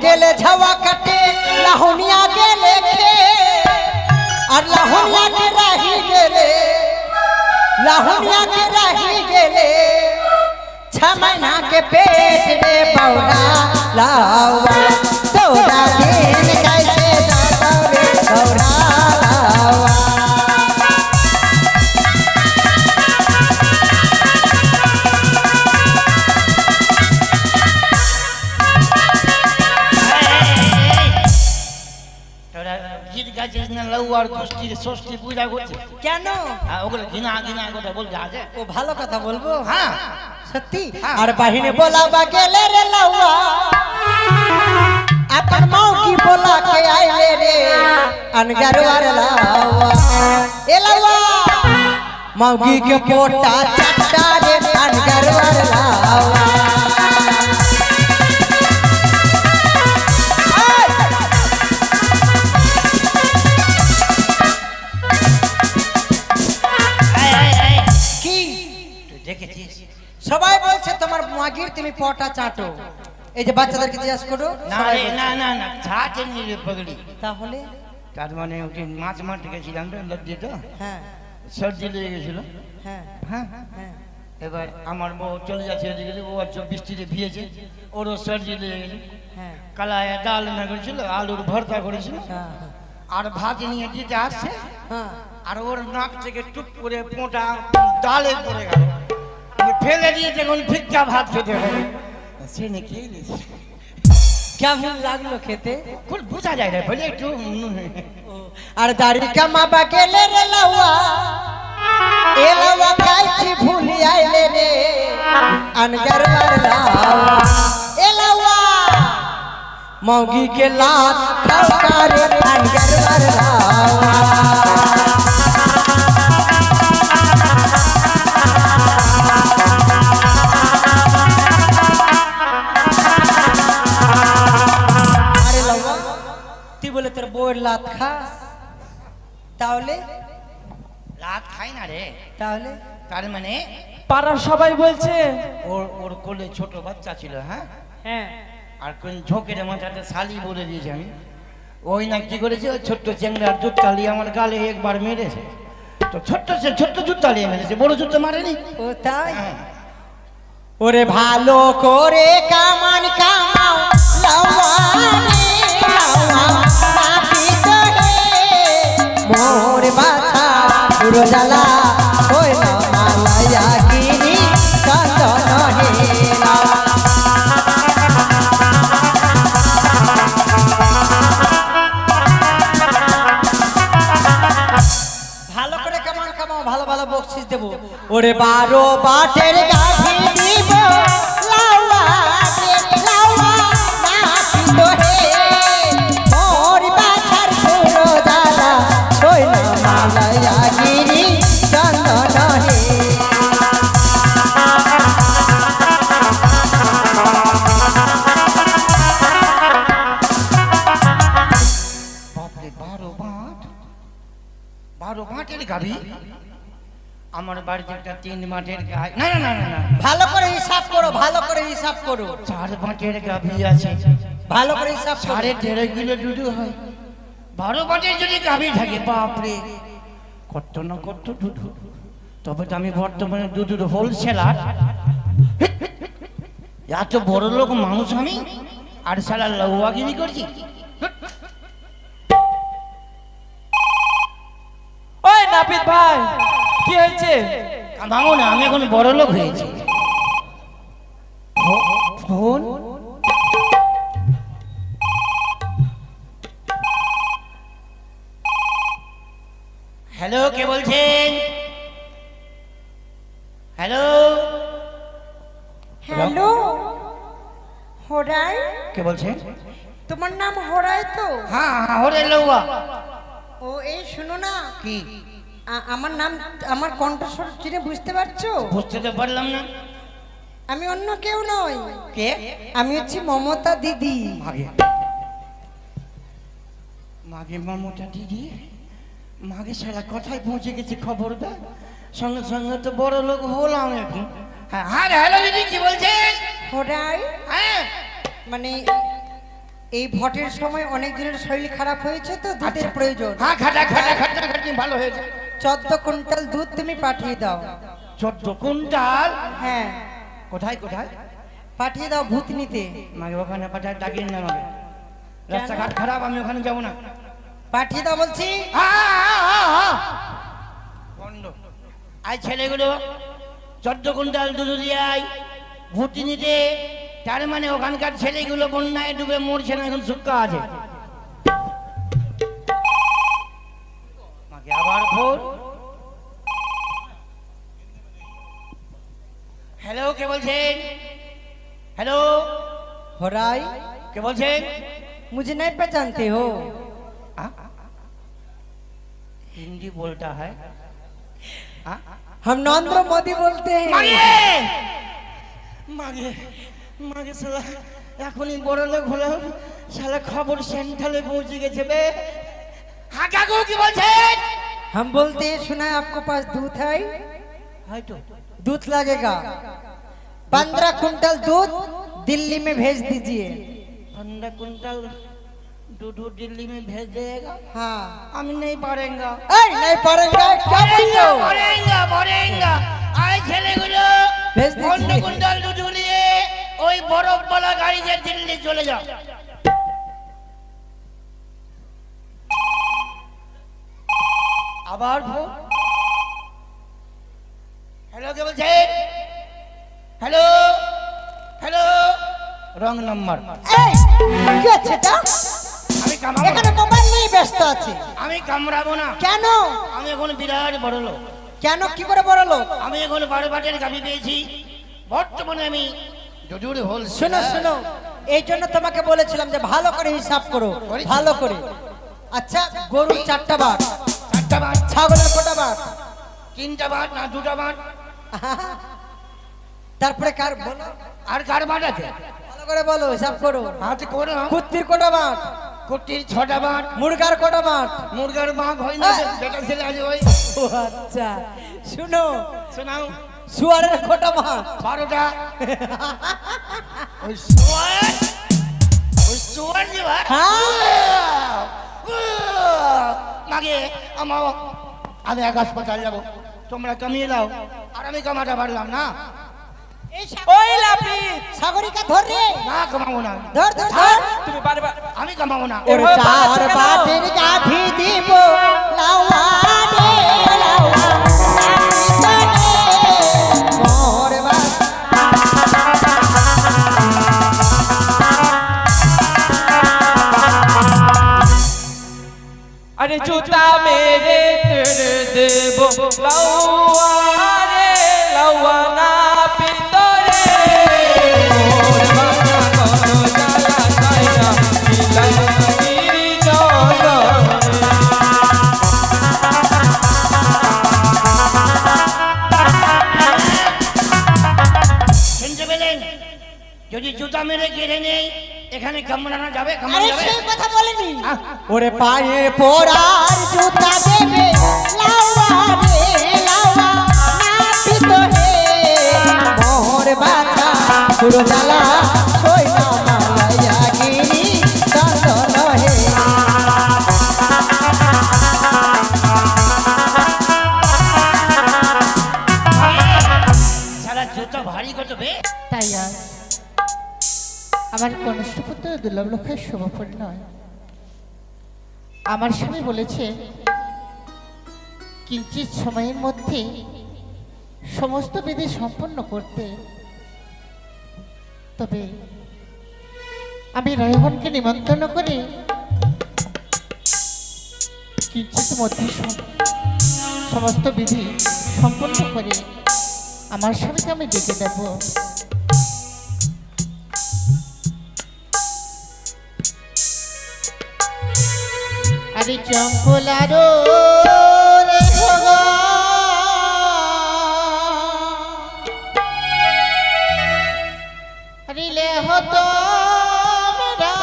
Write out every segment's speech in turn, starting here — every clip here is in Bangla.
गेले झवा कटे लाहुनिया गेले खे और लाहुनिया के रही गेले लाहुनिया के रही गेले 6 महीना के पेट रे बौरा लावा तोरा दिन कैसे जाता रे बौरा लावा লউয়ার গোষ্ঠী ষষ্ঠী পূজা করছে কেন ওগুলো ঘৃণা ঘৃণা কথা বলতে আছে ও ভালো কথা বলবো হ্যাঁ সত্যি আর বাহিনী बोलावा गेले रे लउआ अपन मौकी बोला के आइले रे अनगरवार लावा ए लउआ मौगी के पोटा चट्टा रे अनगरवार लावा সবাই বলছে তোমার মাগির তুমি পটা চাটো এই যে বাচ্চাদেরকে জিজ্ঞাসা করো না রে না না না ছাটে নি রে পগড়ি তাহলে তার মানে ওকে মাছ মারতে গেছিলাম রে লজ্জি তো হ্যাঁ সর্দি লেগে গেছিল হ্যাঁ হ্যাঁ হ্যাঁ এবার আমার বউ চলে যাচ্ছে এদিকে ও বৃষ্টিতে ভিজেছে ওরও সর্দি লেগে গেছে হ্যাঁ কালায় ডাল না করেছিল আলুর ভর্তা করেছিল হ্যাঁ আর ভাত নিয়ে দিতে আসছে হ্যাঁ আর ওর নাক থেকে টুপ করে পোঁটা ডালে পড়ে গেল ফেলে দিয়েছে কোন ভিক্ষা ভাত খেতে হবে সে নিয়ে খেয়ে নিয়েছে কেমন লাগলো খেতে খুব বোঝা যায় না বলে একটু আর দাড়ি কামাবা গেলে রে লউয়া এ লউয়া কাইছি ভুলি আইলে রে अनगरवार लावा ए लउआ मौगी के लात खौका रे अनगरवार लावा बोले तेरे बोर लात खास তাহলে লাত খাই না রে তাহলে তার মানে পাড়ার সবাই বলছে ওর ওর কোলে ছোট বাচ্চা ছিল হ্যাঁ হ্যাঁ আর কোন ঝোঁকের মাথাতে শালি বলে দিয়েছে আমি ওই না কি করেছে ওই ছোট্ট চেংড়ার জুতালি আমার গালে একবার মেরেছে তো ছোট্ট জুতালি মেরেছে বড় জুতো মারেনি ও তাই ওরে ভালো করে কামান কামাও লাওয়া मोर बाछा पुरो जाला होय न मालया गिरी चंदन हेला ভালো করে কামান কামাও ভালো ভালো বকশিশ দেব ওরে 12 বাটের গাভী দিব লাওয়া রে লাওয়া নাচি তো হে মোর বাছার পুরো जाला होय न मालया गिरी चंदन हे বাপরে 12 বাটের গাভী আমার বাড়িতে একটা 3 মাঠের গাই না না না না ভালো করে হিসাব করো ভালো করে হিসাব করো 4 বাটের গাভী আছে ভালো করে হিসাব করো 1.5 কিলো দুধ হয় 12 বাটের যদি গাভী থাকে বাপরে কত না কত দুধ তবে তো আমি বর্তমানে দুধের হোলসেলার এত বড় লোক মানুষ আমি আর শালা লউয়াগিরি করছি ওই নাপিত ভাই কি হয়েছে কামাবো না আমি এখন বড় লোক হয়েছি ফোন হ্যালো কে বলছেন হ্যালো হ্যালো হোরাই কে বলছেন তোমার নাম হোরাই তো হ্যাঁ হ্যাঁ ওরে লউয়া ও এই শুনো না কি আমার নাম আমার কণ্ঠস্বর চিনে বুঝতে পারছো বুঝতে তো পারলাম না আমি অন্য কেউ নই কে আমি হচ্ছি মমতা দিদি মাগে মাগে মমতা দিদি মাগে শালা কোথায় পৌঁছে গেছে খবর দা সঙ্গে সঙ্গে তো বড় লোক হলাম এখন হ্যাঁ হ্যাঁ হ্যালো দিদি কি বলছেন হোরাই হ্যাঁ মানে এই ভটের সময় অনেক জনের শরীর খারাপ হয়েছে তো দুধের প্রয়োজন। হ্যাঁ, খাটাখাটি ভালো হয়েছে। 14 কুইন্টাল দুধ তুমি পাঠিয়ে দাও। 14 কুইন্টাল? হ্যাঁ, কোথায় পাঠিয়ে দাও ভূতনিতে। আমাকে ওখানে পাঠায় ডাকিয়ে না আমাকে, রাস্তাঘাট খারাপ, আমি ওখানে যাবো না। পাঠিয়ে দাও বলছি। বন্ধ। আই ছেলেগুলো 14 কুইন্টাল দুধ দিয়ে আয় ভূতিনিতে। তার মানে ওখানকার ছেলেগুলো বন্যায় ডুবে মরছে না, এখন সুক্কা আছে। আমাকে আবার ফোন। হ্যালো, কে বলছেন? हेलो, हो राय क्या बोलते हैं? मुझे नहीं पहचानते हो? हिंदी बोलता है। हम नरेंद्र मोदी बोलते हैं। मागे मागे साला এখনই বড় লোক হলো, শালা খবর সেন্ট্রালে পৌঁছে গেছে বে। হ্যাঁ কাকু, কি বলছেন? हम बोलते हैं सुना है आपको पास दूध है? হয়তো दूध लगेगा 15 कुंटल दूध दिल्ली में भेज दीजिए। 15 कुंटल दूध दिल्ली में भेज देगा? हाँ। हम नहीं पारेंगे। नहीं पारेंगे, क्या बोलते हो? পারেঙ্গা আই ছেলেগুলো भेज दीजिए। 15 কুইন্টাল দুধ নিয়ে ওই বরফওয়ালা গাড়িতে দিল্লি চলে যাও। আবার ফোন। হ্যালো, কে বলছেন? Hello hello, wrong number. এই কি আছে এটা? আমি কামাবো এখানে না। মোবাইল নিয়ে ব্যস্ত আছে। আমি কামড়াবো না। কেন? আমি এখন বিরাট বড় লোক। কেন, কি করে বড় লোক? আমি এখন 12 বাটের গাভী পেয়েছি। বর্তমানে আমি জজুর হোল। শোনো শোনো, এই জন্য তোমাকে বলেছিলাম যে ভালো করে হিসাব করো, ভালো করে। আচ্ছা, গরুর 4টা বাট, 4টা বাট। ছাগলের কটা বাট? 3টা বাট না 2টা বাট? তারপরে কার বলো, আর কার বাট আছে? ভালো করে বলো, হিসাব করো। হাতে করো। কুত্তির কটা বাট? কুটির 6টা বাট। মুরগার কটা বাট? মুরগার বাঘ হয় না, বেটা ছেলে আছে ওই। ও আচ্ছা, শুনো, শোনাও। শুয়ারের কটা বাট? 12টা। ওই শুয়ার যে বাট। হ্যাঁ, মাগে আমি এক হাসপাতাল যাবো, তোমরা কামিয়ে দাও। আর আমি কামাটা পারলাম না। ওই লাপিত, সাগরিকা ধর রে। না কামাবো না, ধর ধর ধর। তুমি বারবার আমি কামাবো না। ওর চার বাটের গাভী দিব লাউয়া রে লাউয়া, মোর বাট। अरे जूता मेरे तेरे देवो लौआ रे लौआ ना पितरे मोर बाजा करो जाला साइना मिला गिरी जाना শুনতে পেলেন? যদি জুতা মেরে কেড়ে নেই, এখানে কামড়ানো যাবে? আরে কামড়ানো যাবে? সেই কথা বলিনি। আহ, ওরে পায়ে পরার জুতা দেবে লাউয়া রে লাউয়া, নাপিত হে মোর বাছা পুরো জ্বালা সইনা মালাইয়া গিরি চন্দন হে। সারা জুতা ভারী কত বে। তাই আজ আমার কনিষ্ঠপুত্র দুর্লভ লক্ষের শুভ পরিণয়। আমার স্বামী বলেছে কিঞ্চিত সময়ের মধ্যে সমস্ত বিধি সম্পন্ন করতে। তবে আমি রায়হনকে নিমন্ত্রণ করে কিঞ্চিত মধ্যে সমস্ত বিধি সম্পন্ন করে আমার স্বামীকে আমি ডেকে দেব। আরে চম্পলারো রে ভগবান, আরে লেহ তোমরা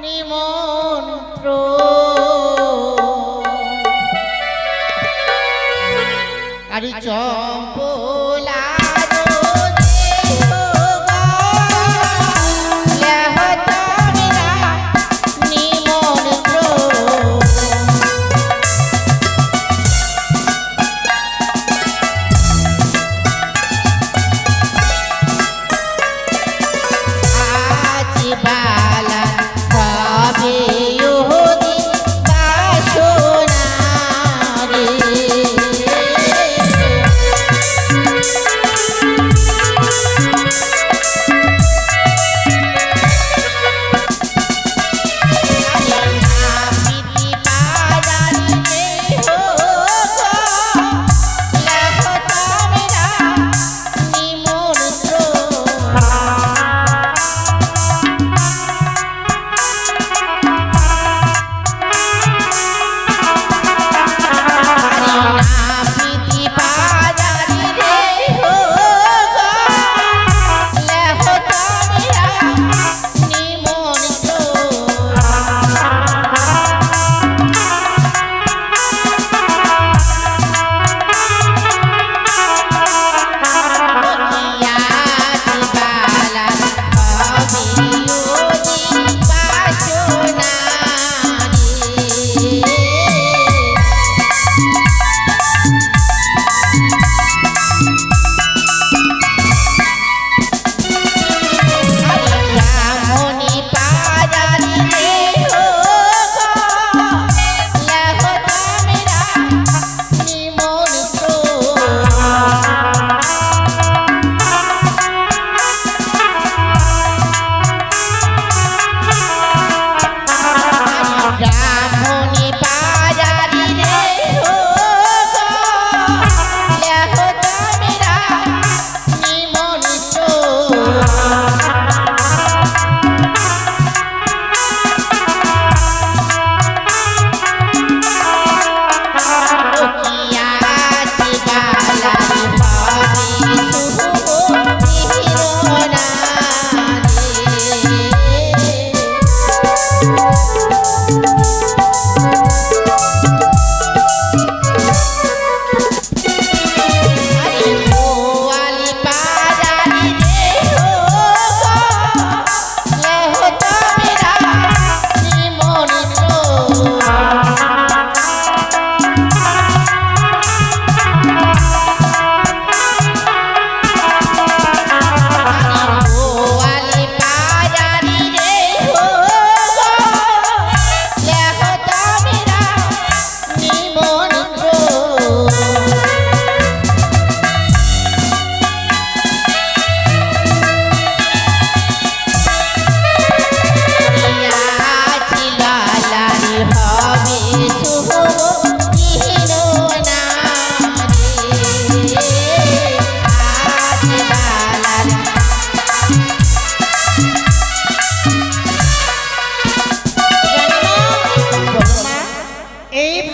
নিমন্ত্র, আরে চম্পলারো রে ভগবান, লেহ তোমরা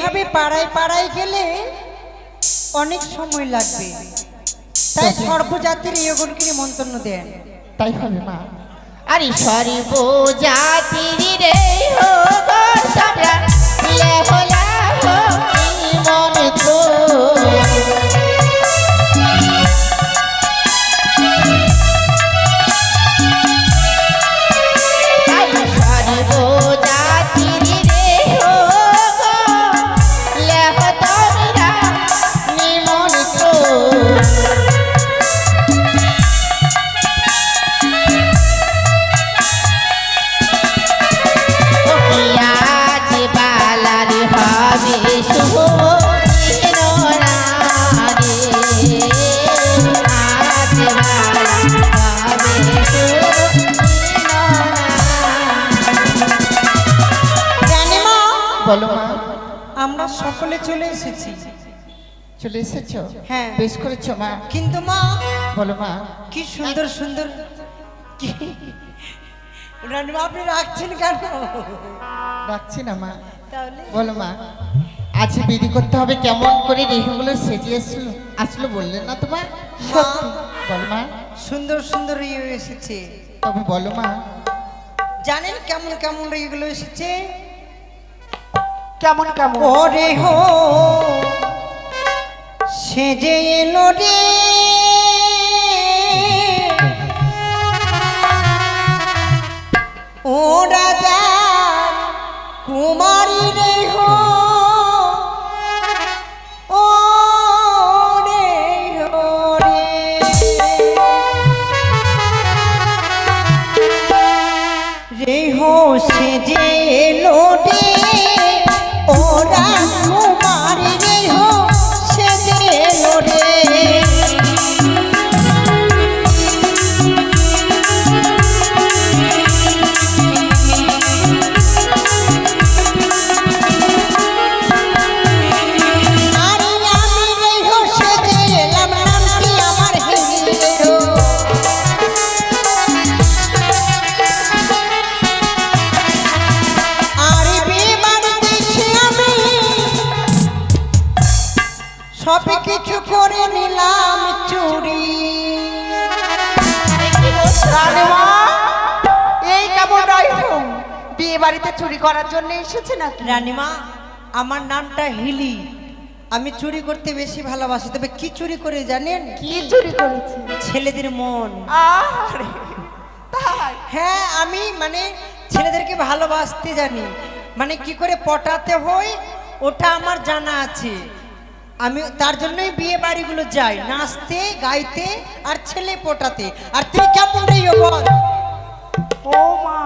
এইভাবে পাড়ায় পাড়ায় গেলে অনেক সময় লাগবে, তাই সর্বজাতির ইয়গণকে নিমন্ত্রণ দেন। তাই হবে মা। আরে সর্ব জাতির রে হো গো সবরা লেহো লেহো মন তো আরে সর্ব জাতির রে হো গো লেহো তোমরা নিমন তো আজ বালার হবে শুভ রে আজ বালার হবে শুভ রানীমা, বলো মা। আমরা সকলে চলে এসেছি। চলে এসেছো? হ্যাঁ। বেশ করেছো মা। কিন্তু মা, বলো মা। কি সুন্দর সুন্দর কি রানীমা, আপনি রাখছেন কেন? রাখছি না মা। তাহলে বলো মা, আজ বিধি করতে হবে কেমন করে রেহুগুলো সেজে আসলো বললেন না তোমার? সত্যি বলো মা। সুন্দর সুন্দর ইয়ে এসেছে। তবে বলো মা, জানেন কেমন কেমন এগুলো এসেছে? কেমন কেমন? ওরে হো সেজে এলো রে ও রাজা কুমারী রে হো ও রে হো রে হো সেজে এলো রে ও রাজকুমারী রে হো সেজে এলো রে। আরে আমি রে হো সেজে এলাম, নামটি আমার হেরি রে হো। আরে বিয়ে বাড়িতে এসে আমি সব কিছু করে নিলাম চুরি। এই কেমন রাইফুম বিয়ে বাড়িতে চুরি করার জন্য এসেছে নাকি? রানীমা, আমার নামটা হিলি। আমি চুরি করতে বেশি ভালোবাসি। তবে কি চুরি করে জানেন? কি চুরি করেছে? ছেলেদের মন। আরে তাই? হ্যাঁ, আমি মানে ছেলেদেরকে ভালোবাসতে জানি, মানে কি করে পটাতে হয় ওটা আমার জানা আছে। আমি তার জন্যই বিয়ে বাড়িগুলো যাই, নাচতে গাইতে আর ছেলে পটাতে। আর তুই কেমন রেইও বল? ও মা,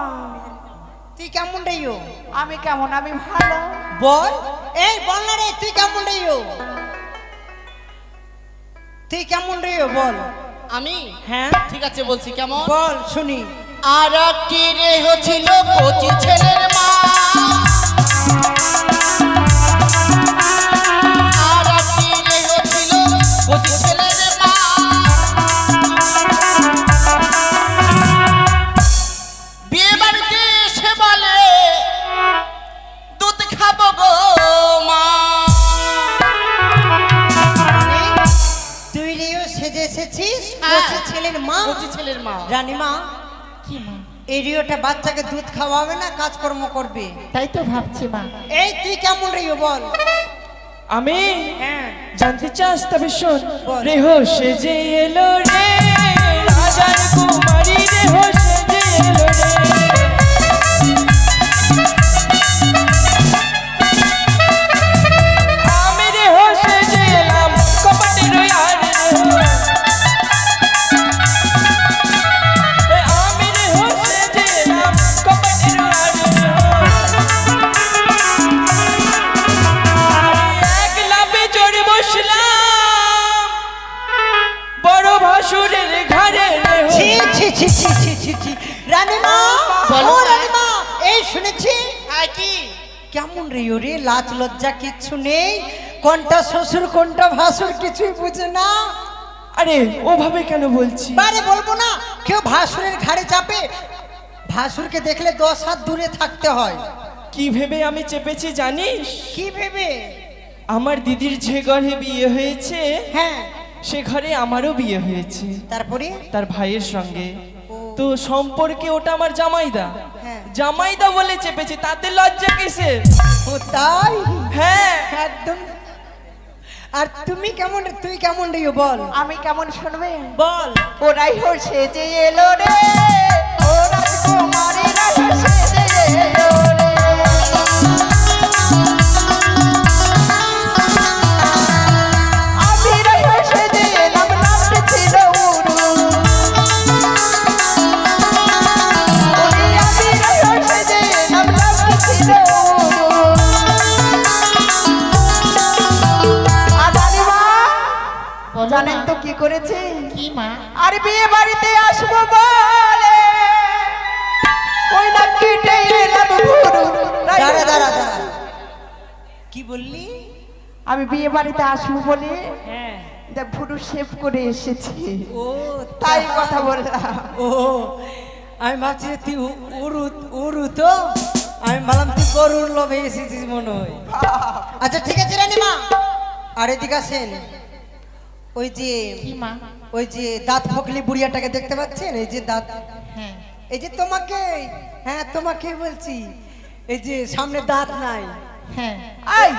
তুই কেমন রেইও আমি কেমন? আমি ভালো। বল, এই বল না রে, তুই কেমন রেইও? তুই কেমন রেইও বল। আমি হ্যাঁ ঠিক আছে বলছি কেমন। বল শুনি। আর একটি রেহ ছিল কচি ছেলের মা, আর একটি রেহ ছিল কচি ছেলের মা। বিয়ে বাড়িতে এসে বলে দুধ খাবো গো মা। তুই রেইও সেজে এসেছিস হ্যাঁ। কচি ছেলের মা। কচি ছেলের মা। রানীমা, কি মা? এই রিওটা বাচ্চাকে দুধ খাওয়াবে না কাজকর্ম করবে? তাই তো ভাবছি মা। এই তুই কেমন রিও বল। আমি হ্যাঁ জানতে চাস তবে শোন। বল। রেহ সেজে এলো রে রাজার কুমারী, রেহ সেজে এলো রে। আমি রেহ সেজে এলাম কপাটের আর আমি রেহ সেজে এলাম কপাটের আর এক লাফে চড়ে বসলাম বড় ভাসুরের ঘরে রেহ। ছি ছি ছি ছি ছি ছি ছি। রানীমা, ও রানীমা, এই শুনেছি হ্যাঁ কি কেমন রিও রে, লাজ লজ্জা কিচ্ছু নেই, কোনটা শ্বশুর কোনটা ভাসুর কিছুই বুঝে না। আরে ওভাবে কেন বলছি? বারে বলবো না, কেউ ভাসুরের ঘাড়ে চাপে, ভাসুরকে দেখলে 10 হাত দূরে থাকতে হয়। কি ভেবে আমি চেপেছি জানিস? কি ভেবে? আমার দিদির যে ঘরে বিয়ে হয়েছে হ্যাঁ, সে ঘরে আমারও বিয়ে হয়েছে তারপরে? তার ভাইয়ের সঙ্গে। ও। তো সম্পর্কে ওটা আমার জামাইদা। হ্যাঁ। জামাইদা বলে চেপেছি, তাতে লজ্জা কিসের? ও তাই? হ্যাঁ। একদম। আর তুই কেমন রে বল? আমি কেমন শুনবে? বল। ওরাই হচ্ছে যে এলো রে, ও রাজকুমারীরা হচ্ছে যে এলো রে। আমি রাই হচ্ছে যে এলাম, নামটি ছিল উরু। ওই আমি রাই হচ্ছে যে এলাম, নামটি ছিল উরু। আর রানীমা, বলো জানেন মা। তো কি করেছে? কি মা? আর বিয়ে বাড়িতে আসবো বলে ওই না কেটে এলাম গুরু। দাঁড়া দাঁড়া দাঁড়া, কি বললি? আমি বিয়ে বাড়িতে আসবো বলে হ্যাঁ। দেখ ভুরু শেভ করে এসেছি, ও তাই কথা বললাম। ও, আমি ভাবছি যে তুই উরু তো, আমি ভাবলাম তুই গরুর লোভে এসেছিস মনে হয়। আচ্ছা ঠিক আছে রানীমা, আর এদিকে আসেন। ওই যে কি মা? ওই যে দাঁত ফকলি বুড়িয়াটাকে দেখতে পাচ্ছেন? এই যে দাঁত, হ্যাঁ এই যে তোমাকে, হ্যাঁ তোমাকে বলছি, এই যে সামনে দাঁত নাই, হ্যাঁ আই,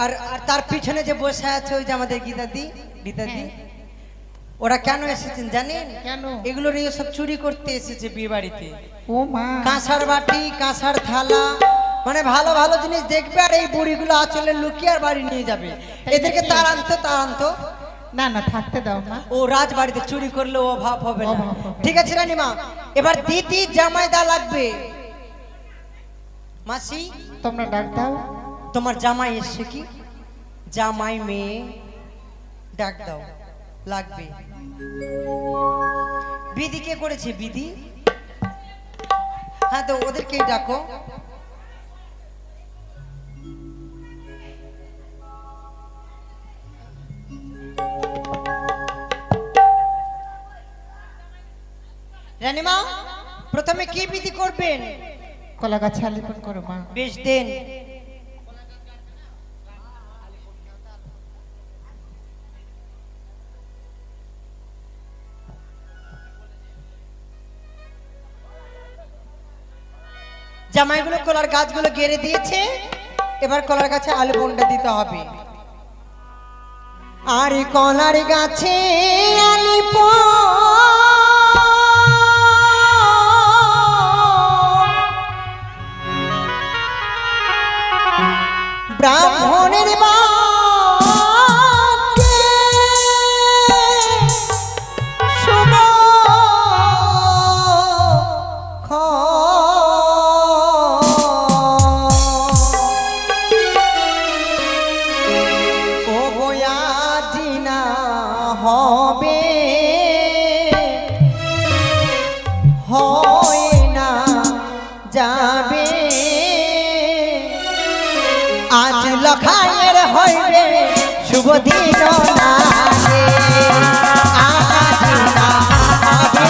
আর আর তার পিছনে যে বসে আছে ওই যে আমাদের গীতাদি, গীতাদি, ওরা কেন এসেছেন জানেন? কেন? এগুলোর সব চুরি করতে এসেছে বিয়ে বাড়িতে। ও মা। কাঁসার বাটি, কাঁসার থালা, মানে ভালো ভালো জিনিস দেখবে, আর এই বুড়িগুলো আঁচলে লুকিয়ে আর বাড়ি নিয়ে যাবে। এদেরকে তাড়ান্ত। না না, থাকতে দাও মা। ও রাজবাড়িতে চুরি করলে অভাব হবে না। অভাব হবে। ঠিক আছে রানীমা, এবার দিদি জামাইদা লাগবে। মাসি, তোমরা ডাক দাও। তোমার জামাই এসছে কি? জামাই মেয়ে ডাক দাও, লাগবে। বিধি কে করেছে? বিধি? হ্যাঁ, তো ওদেরকেই ডাকো। রানীমা, প্রথমে কি বিধি করবেন? কলা গাছে আলিপন করো মা। বেশ দেন। জামাইগুলো কলার গাছগুলো গেড়ে দিয়েছে, এবার কলার গাছে আলু বন্ডা দিতে হবে। আর কলার গাছে আলিপ ব্রাহ্মণের বাক্যে শুভ ও বয়াজি না হবে, হয় না যাবে, আজ লখায়ের হইবে শুভ দিন নাগে, আজ না হবে,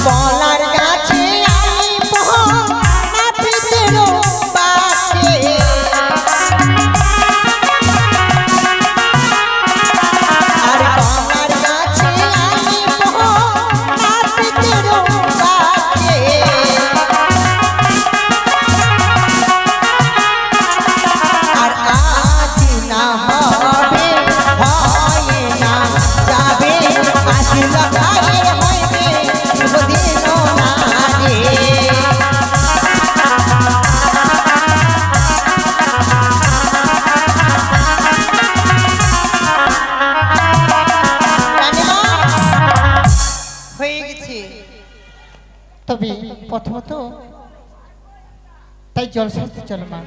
কলার গাছে আলিপ নাপিতের বাক্যে, আর কলার গাছে আলিপ নাপিতের বাক্যে, আর আজ না হবে, হয় না যাবে, আজ লখায়ের হইবে শুভ দিন নাগে। রানীমা, হয়ে গেছে। তবে প্রথমত তাই জল সাজতে চলো মা।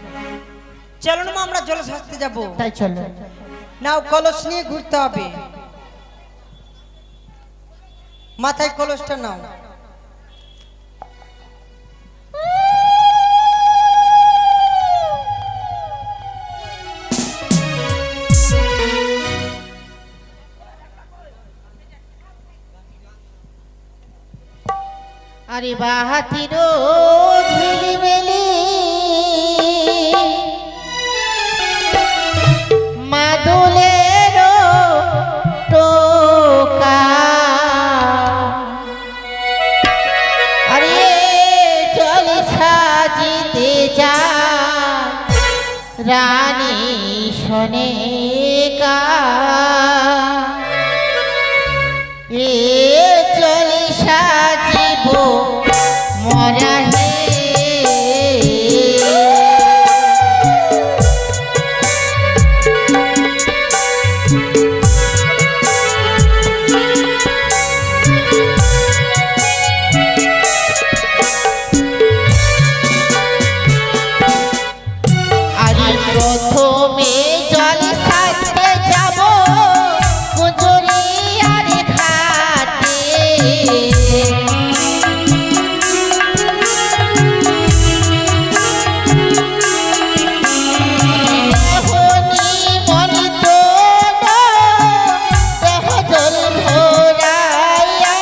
চলো না মা, আমরা জল সাজতে যাবো। তাই চলো। নাও, কলস নিয়ে ঘুরতে হবে, মাথায় কলসটা নাও। আরে বাহাতির ঝিলিমিলি মাদুলের টোকা আরে চল সাজিতে যা রানী শোনে কা এ চলি সাজিব মরা হে আরে প্রথমে জল সাজতে যাব কুঞ্জরিয়ার ঘাটে মোহনী মনি তোর দেহ জল ভরাইয়া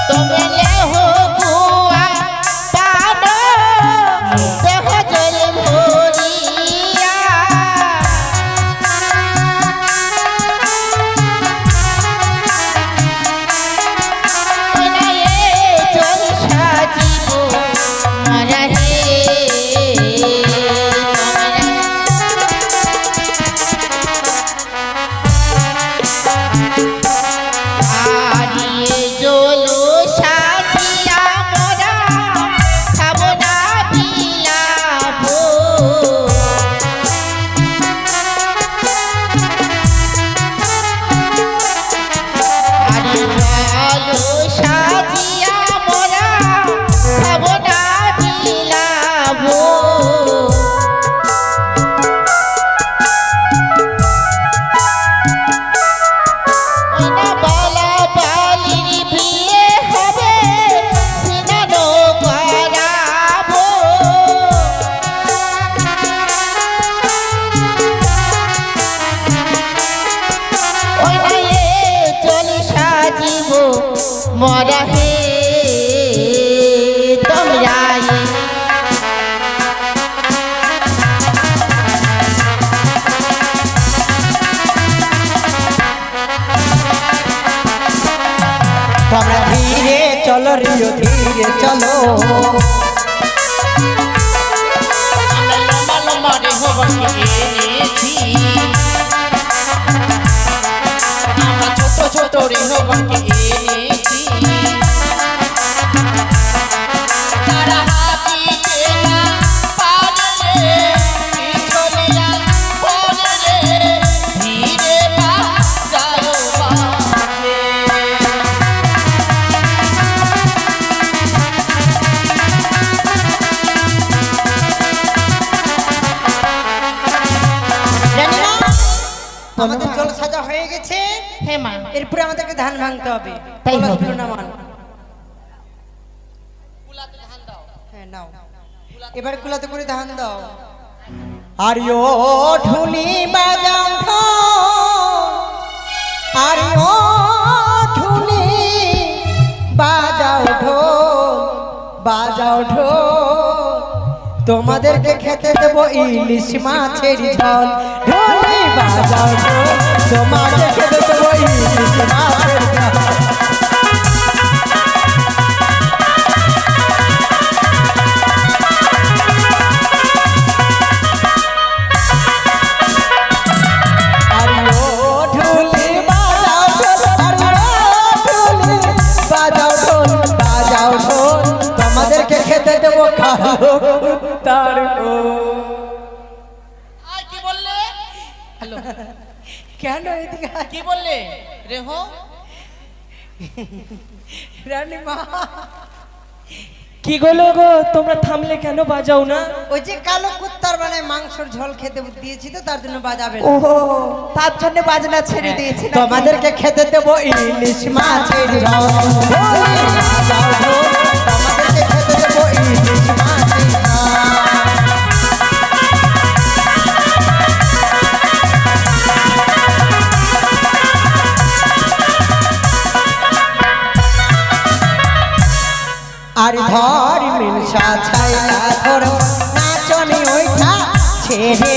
তোমলে হো গুয়া পান দেহ জল ভরিয়া ওনায়ে জল সাজিব মরা হে আরিয়ে জলো সাজিয়া মোরা খাবো না বিলাবো আরে জলো সাজিয়া মোরা খাবো না বিলাবো ওইনা বালা বালির বিয়ে হবে সিনানো করাবো ওইনা এ চল সাজিব মরা হে তোমরা তোমরা ধীরে চলো রিও ধীরে চলো আমরা লম্বা লম্বা রেহবাকে এনেছি আমরা ছোট ছোট রেহবাকে এনেছি তারা হাতিতে না পারলে পিছলিয়া পড়লে ধীরে বাজাও বাজে রানীমা, আমাদের জল সাজা হয়ে গেছে। হে মা এরপরে আমাদেরকে ধান ভাঙতে হবে। তাই কলস হবে। গুলো নামান। কুলাতে ধান দাও হ্যাঁ নাও, এবার কুলাতে করে ধান দাও। আরিও ঢুলি বাজাও ঢোল, আরিও ঢুলি বাজাও ঢোল, বাজাও ঢোল, তোমাদেরকে খেতে দেবো ইলিশ মাছের ঝোল। ঢোলি বাজাও ঢোল, তোমাকে খেতে দেবো ইলিশ মাছের ঝোল। আরিও ঢুলি বাজাও ঢোল, আরিও ঢুলি বাজাও ঢোল, বাজাও ঢোল, তোমাদেরকে খেতে দেবো খাও তার আর কি বললে হ্যালো কেন এদিকে আয়? কি বললে রেহো রানীমা, কি গলো গো, তোমরা থামলে কেন, বাজাও না? ওই যে কালো কুত্তার মানে মাংসের ঝোল খেতে দিয়েছি তো তার জন্য বাজাবে না। ও তার জন্য বাজনা ছেড়ে দিয়েছি নাকি? তোমাদেরকে খেতে দেবো ইলিশ মাছের ঝোল। ওই বাজাও ঢোল, তোমাদেরকে খেতে দেবো ইলিশ মাছের ঝোল। আর ধর মিনসা ছাইলা ধর নাচনি ওইটা ছেড়ে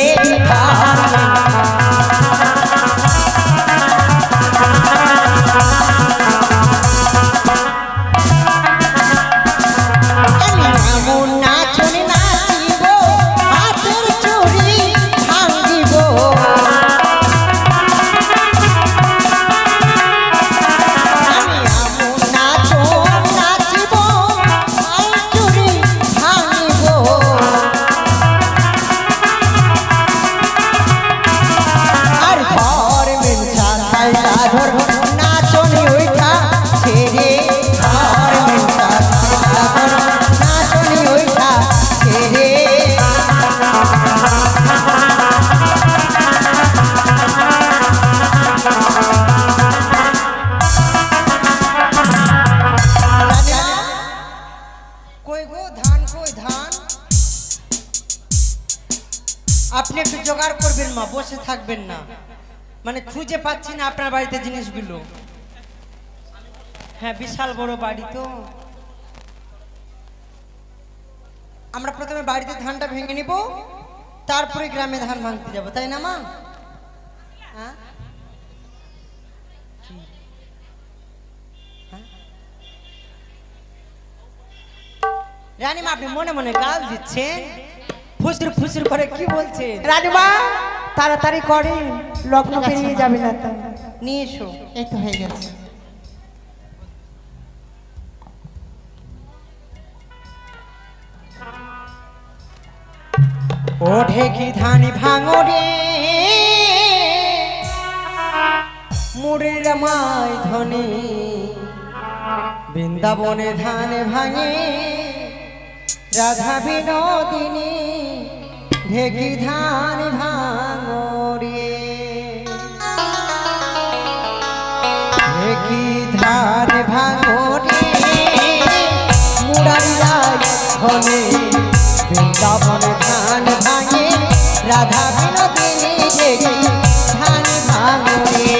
আমি এমন নাচনি নাচিব হাতের চুড়ি ভাঙিব আমি এমন নাচন নাচিব হাতের চুড়ি ভাঙিব আর ঘর মিনসা ছাইলা ধর নাচনি ওইটা ছেড়ে ঘর মিনসা ছাইলা ধর নাচনি ওইটা ছেড়ে কই গো ধান কই ধান আপনি একটু জোগাড় করবেন মা বসে থাকবেন না মানে খুঁজে পাচ্ছি না আপনার বাড়িতে জিনিসগুলো হ্যাঁ বিশাল বড় বাড়ি তো আমরা প্রথমে বাড়িতে ধানটা ভেঙে নিব তারপরে গ্রামে ধান ভাঙতে যাব তাই না মা হ্যাঁ কি? হ্যাঁ? রানীমা আপনি মনে মনে গাল দিচ্ছেন ফুসুর ফুসুর করে কি বলছেন রানীমা তাড়াতাড়ি করেন লগ্ন পেরিয়ে যাবে না তো নিয়ে এসো এই তো হয়ে গেছে। ওঠে কি ধানি ভাঙরে মুড়ের মাই ধনে বৃন্দাবনে ধানে ভাঙে রাধা বিনোদিনী ঢেকি ধান ভাঙরে ঢেকি ধান ভাঙরে মুড়ারি ধনে বৃন্দাবনে ধান ভাঙে রাধা বিনোদিনী ঢেকি ধান ভাঙরে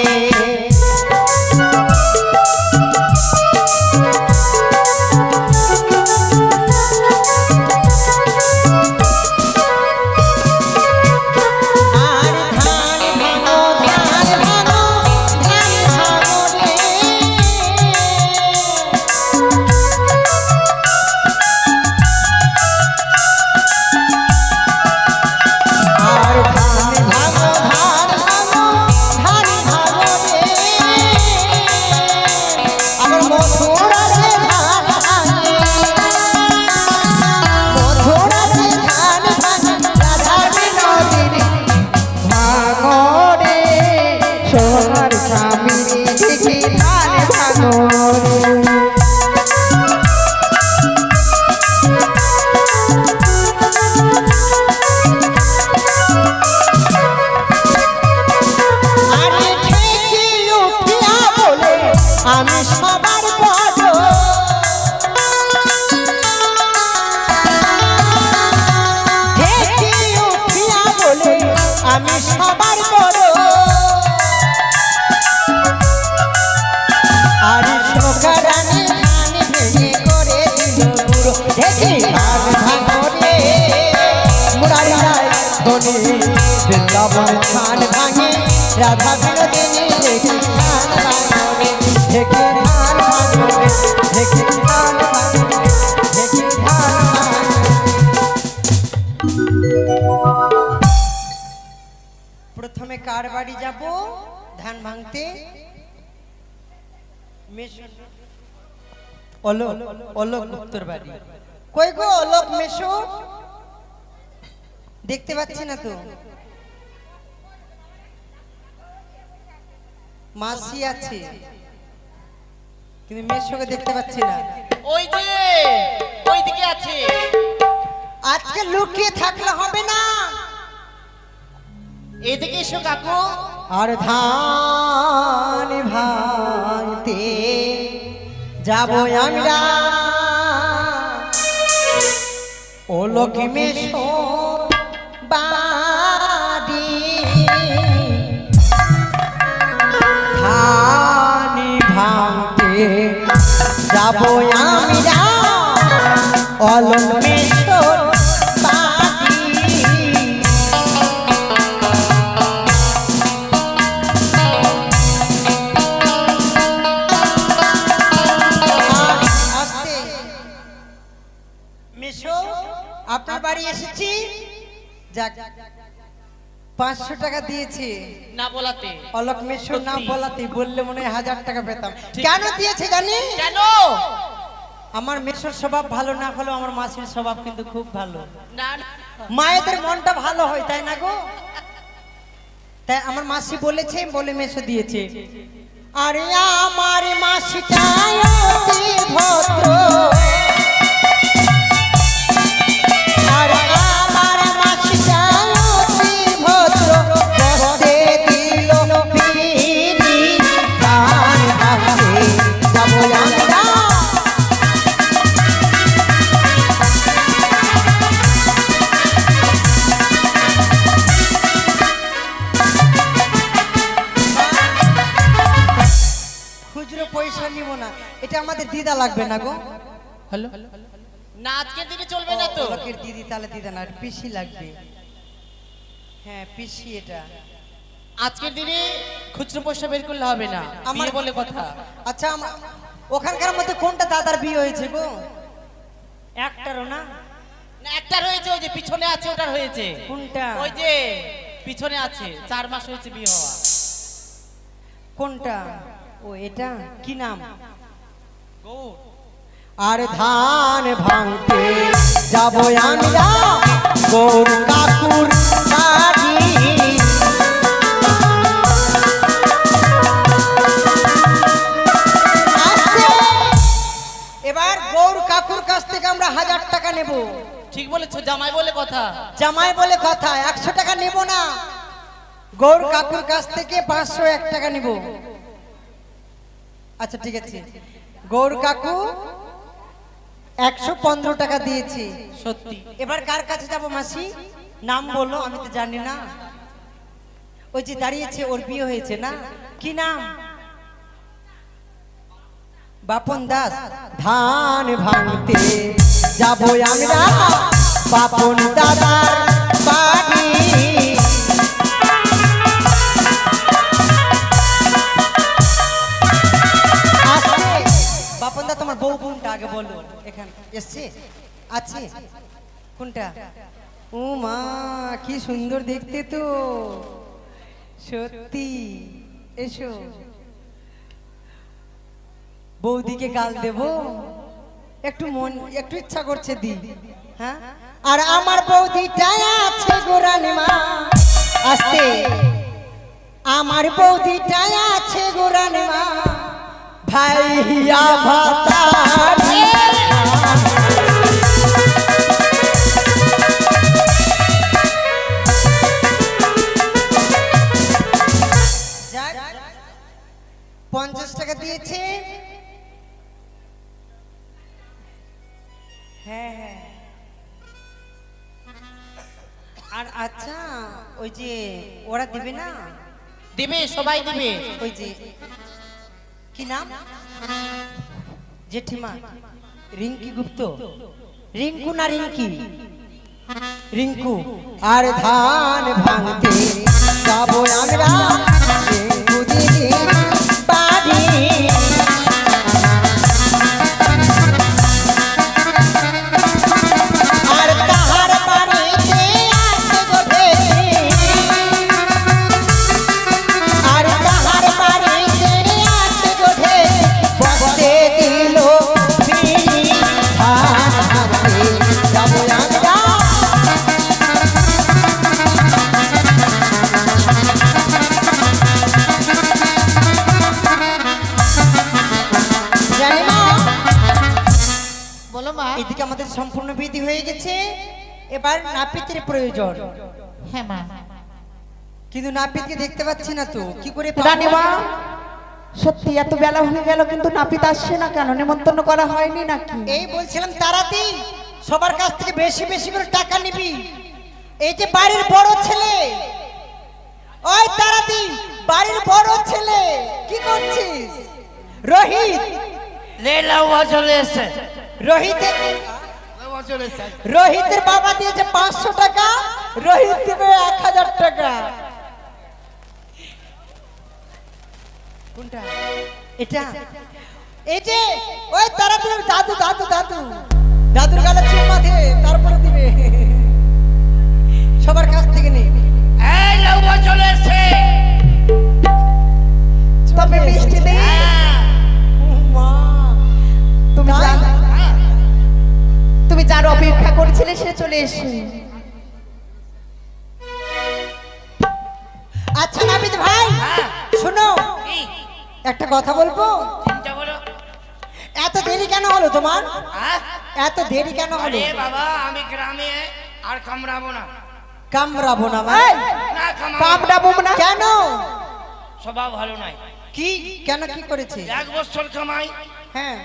আমি সবার বড় ঢেকে উঠিয়া বলে আমি সবার বড় আর সকারানি ধান ভেঙে করে দিল বুড়ো ঢেকে ধান ভাঙরে মুরারি রায় ধনে বৃন্দাবন ধান ভাঙে রাধা বিনোদিনী ঢেকে ধান ভাঙরে ঢেকে ধান ভাঙরে ঢেকে ধান ভাঙরে ঢেকে ধান ভাঙরে প্রথমে কার বাড়ি যাব ধান ভাঙতে অলোক গুপ্তর বাড়ি কই গো অলোক মেশো দেখতে পাচ্ছি না তো মাসি আছে কিন্তু মেশোকে দেখতে পাচ্ছি না ওই যে ওইদিকে আছে। আজকে লুকিয়ে থাকলে হবে না এদিকে এসো কাকু। আর ধান ভাঙতে যাব আমরা ও লোকে মেশো বাড়ি ধান ভাঙতে যাব আমরা অলক মেশর বাড়ি। আস্তে। মেশো, আপনার বাড়ি এসেছি। যাক, 500 টাকা দিয়েছি না বলাতে। অলক মেশর না সত্যি। বলাতে, বললে মনে হয় 1000 টাকা পেতাম। কেন দিয়েছে জানি? কেন? আমার মেশর স্বভাব ভালো না হলেও আমার মাসির স্বভাব কিন্তু খুব ভালো। না না। মায়েদের মনটা ভালো হয়, তাই না গো? তাই আমার মাসি বলেছে বলে মেশো দিয়েছে। আরে আমার মাসিটা অতি ভদ্র, আর আমার মাসিটা অতি ভদ্র, বসতে দিল বিনি গান গাইতে যাবো আমরা। খুচরো পয়সা নিব না, এটা আমাদের দিদা লাগবে না গো। হ্যালো, না আজকের দিনে চলবে না তো। লোকের দিদি, তাহলে দিদা না, পিসি লাগবে। হ্যাঁ পিসি। এটা আজকের দিনে খুচরো পয়সা বের করলে হবে না, আমার- আমার বলে কথা। আচ্ছা, ওখানকার মধ্যে কোনটা দাদার বিয়ে হয়েছে গো? একটারও না? না একটা হয়েছে, ওই যে পিছনে আছে ওটার হয়েছে। কোনটা? ওই যে পিছনে আছে, 4 মাস হয়েছে বিয়ে হওয়া। কোনটা? ও এটা কি নাম? গৌর। আর ধান ভাঙতে যাবো আমরা গৌর কাকুর বাড়ি। আস্তে। এবার গৌর কাকুর কাছ থেকে আমরা 1000 টাকা নেব। ঠিক বলেছো, জামাই বলে কথা। জামাই বলে কথা, 100 টাকা নেব না। গৌর কাকুর কাছ থেকে 501 টাকা নেব। আচ্ছা ঠিক আছে, গৌর কাকু 115 টাকা দিয়েছি। সত্যি। এবার কার কাছে যাব মাসি? নাম বলো, আমি তো জানি না। ওই যে দাঁড়িয়েছে, ওর বিয়ে হয়েছে না? কি নাম? বাপন দাস। ধান ভাঙতে যাব আমরা বাপন দাদার বাড়ি। বাপন দা, তোমার বউ কোনটা আগে বলো? এখানে এসছে? আছে? কোনটা? ও মা, কি সুন্দর দেখতে তো, সত্যি। এসো, বৌদিকে গাল দেব? একটু মন, একটু ইচ্ছা করছে দি। হ্যাঁ, আর আমার বৌদিটা আছে গোরানি মা। আস্তে। আমার বৌদিটা আছে গোরানি মা, ভাইয়া ভাতারি। যাক, 50 টাকা দিয়েছে। হ্যাঁ হ্যাঁ। আর আচ্ছা, ওই যে ওরা দিবে না? দিবে, সবাই দিবে। ওই যে কি নাম? জেঠিমা রিঙ্কি গুপ্ত। রিঙ্কু না রিঙ্কি? রিঙ্কু। আর ধান ভাঙতে যাবো আমরা রিঙ্কু দিদির বাড়ি। আর তাহার বাড়িতে আসে গো ঢেকি, আর তাহার বাড়িতে আসে গো ঢেকি, বসতে দিল বিনি ধান ভাঙতে যাবো আমরা। জানি মা, বলো মা। এদিকে আমাদের সম্পূর্ণ বিধি হয়ে গেছে, এবার নাপিতের প্রয়োজন। হ্যাঁ মা। কিন্তু নাপিতকে দেখতে পাচ্ছি না তো, কি করে পাবো? রানীমা, সত্যি এত বেলা হয়ে গেল কিন্তু নাপিত আসছে না কেন? নেমন্তন্ন করা হয়নি নাকি? এই বলছিলাম তারাতি, সবার কাছ থেকে বেশি বেশি করে টাকা নিবি। এই যে বাড়ির বড় ছেলে, ওই তারাতি, বাড়ির বড় ছেলে, কি করছিস? রোহিত। লেলা চলে এসছে। রোহিত, বছরের সাইজ। রোহিতের বাবা দিয়েছে 500 টাকা, রোহিত দিবে 1000 টাকা। কোনটা? এটা এই যে ওই তারা দিবে দাদু দাদু দাদু দাদুর গালে চুম্মা দিয়ে তারপরে দিবে সবার কাছ থেকে নে। এই লাউ চলে এসছে। তবে মিষ্টি নেই। মা তুমি তুমি যার অপেক্ষা করছিলে সে চলে এসে। আচ্ছা নাবিদ ভাই শোনো, কি? একটা কথা বলবো। চিন্তা করো। এত দেরি কেন হলো তোমার? হ্যাঁ? এত দেরি কেন হলো? আরে বাবা আমি গ্রামে আর কামড়াবো না। কামড়াবো না মানে? না কামড়াবো কামড়াবো না কেন? স্বভাব ভালো নাই। কি কেন কি করেছে? 1 বছর কামাই, হ্যাঁ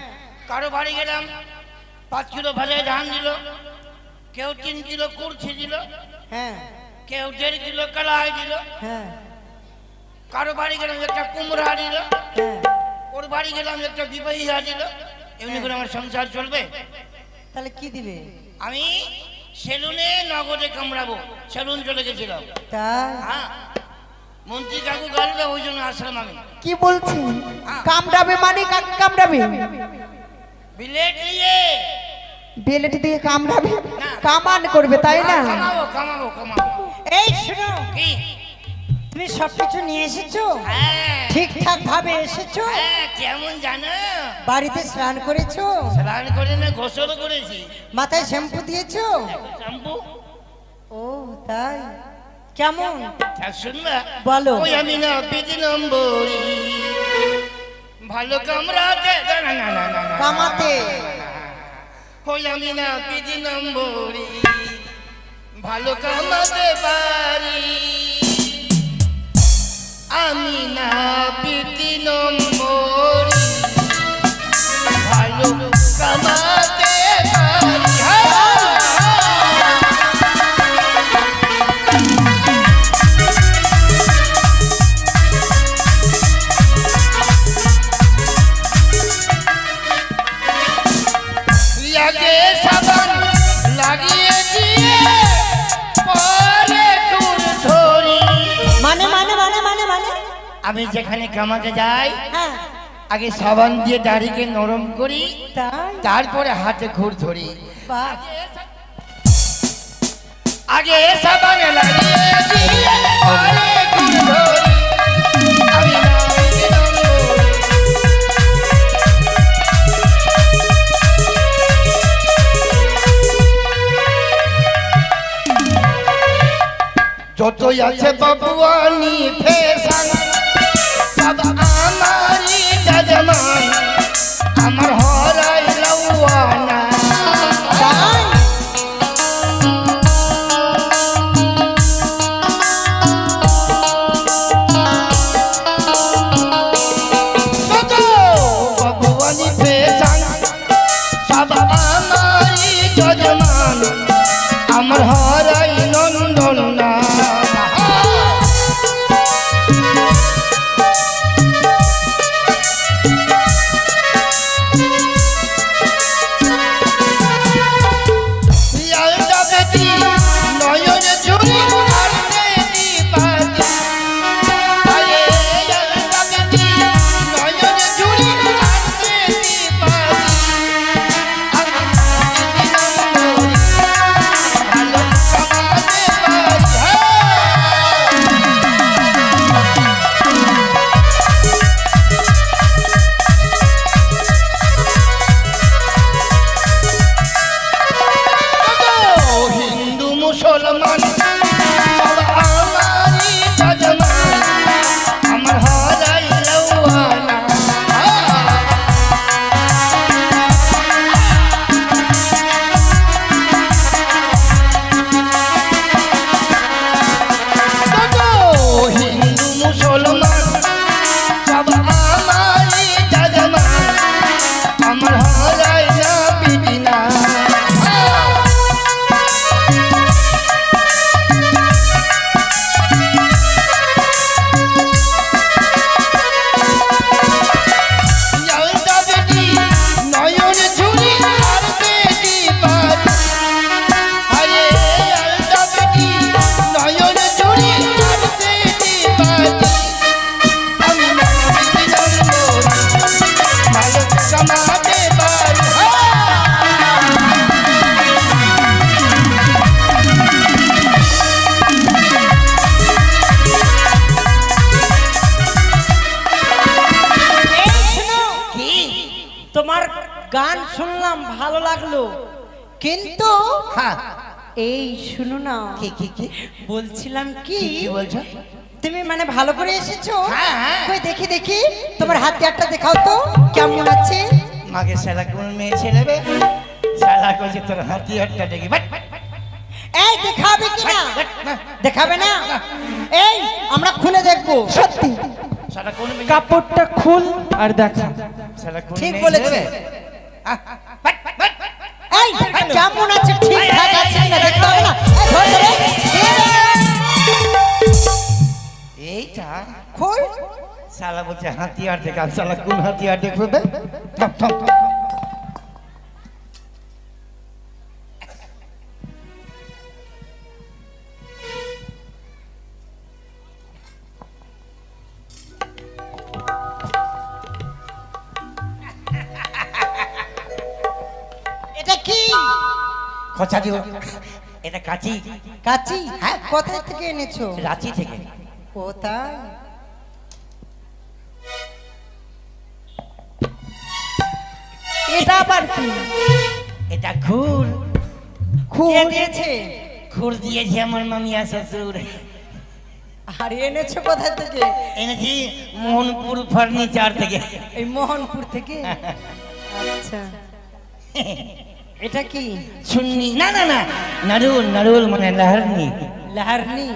কারো বাড়ি গেলাম 5 কিলো ভাজায় ধান দিল, কেউ 3 কিলো কুরছি দিল, হ্যাঁ কেউ 1.5 কিলো কলাই দিল, হ্যাঁ কারো বাড়ি গেলাম একটা কুমড়া দিল, হ্যাঁ। ওর বাড়ি গেলাম একটা বিবাহিয়া দিল। এমনি করে আমার সংসার চলবে? তাহলে কি দিবে? আমি সেলুনে নগদে কামড়াবো, সেলুন চলে গেছিলাম। তাই হ্যাঁ, মন্ত্রী কাকু গালবে ওই জন্য আসলাম আমি। কি বলছি? কামড়াবে মানে কাকে কামড়াবে? বিলেট নিয়ে বেলেট দিয়ে কামড়াবে? না। কামান করবে তাই না? কামাবো কামাবো কামাবো। এই শোনো, কি? তুমি সবকিছু নিয়ে এসেছো? হ্যাঁ ঠিকঠাক ভাবে এসেছো? হ্যাঁ, কেমন জানো? বাড়িতে স্নান করেছো? স্নান করে না গোসল করেছি। মাথায় শ্যাম্পু দিয়েছো? শ্যাম্পু? ও তাই, কেমন? শুনবা বলো। ওই আমি না 2 নম্বরি ভালো কামড়াতে না না না না না কামাতে। ওই আমি না 2 নম্বরি ভালো কামাতে পারি। আমি না 2 নম্বরি ভালো কামাতে পারি। আগে সাবান লাগিয়ে দিয়ে পরে চুল ধরি। মানে মানে মানে মানে মানে আমি যেখানে কামাতে যাই হ্যাঁ আগে সাবান দিয়ে দাড়িকে নরম করি, তাই তারপরে হাতে ঘুর ধরি। বাহ, আগে সাবান লাগিয়ে দিয়ে পরে ঘুর ধরি। আমি না 2 নম্বরি। যতই আছে বাবুয়ানি ফেশন সব আমারই যজমান, আমার হরাই লওয়ানা। তাই যত বাবুয়ানি ফেশন সব আমারই যজমান, আমার হরাই নন্দনা। নয়ন ঝুরি আর দেবী বাতি, আরে নয়ন ঝুরি আর দেবী বাতি। ভালো শুনলাম ভালো লাগলো, কিন্তু হ্যাঁ এই শুনো না, কি কি কি বলছিলাম কি, কি বলছো? তুমি মানে ভালো করে এসেছো? হ্যাঁ, হ্যাঁ। কই দেখি দেখি তোমার হাতিয়ারটা দেখাও তো কেমন আছে। মাকে শালা কোন মেয়ে ছেলে বে? শালা কইছে তোর হাতিয়ারটা দেখি। বাট, বাট, বাট, এই দেখাবে কি না? বাট, না। দেখাবে না? এই আমরা খুলে দেখবো। সত্যি শালা কোন মেয়ে? কাপড়টা খুল আর দেখা। শালা কোন ঠিক মেয়ে বলেছে। ছেলে বে? আহ, বাট, বাট, বাট। এই কেমন আছে, ঠিকঠাক আছে না দেখতে হবে না? এই ধর ধরে। এইটা খোল। শালা বলছে হাতিয়ার দেখা। শালা কোন হাতিয়ার দেখবে বে? থাম, থাম, থাম। এটা কি? খোঁচা দিও। এটা কাচি, কাচি? হ্যাঁ। কোথায় থেকে এনেছো? রাঁচি থেকে। ও তাই? এটা আবার কি? এটা ঘুর। কে দিয়েছে? ঘুর দিয়েছে আমার মামিয়া শ্বশুর। আর এনেছো কোথায় থেকে? এনেছি মোহনপুর ফার্নিচার থেকে। এই মোহনপুর থেকে? আচ্ছা, এটা কি? শুননি না না না, নারুল নারুল মানে লাহারনি। লাহারনি?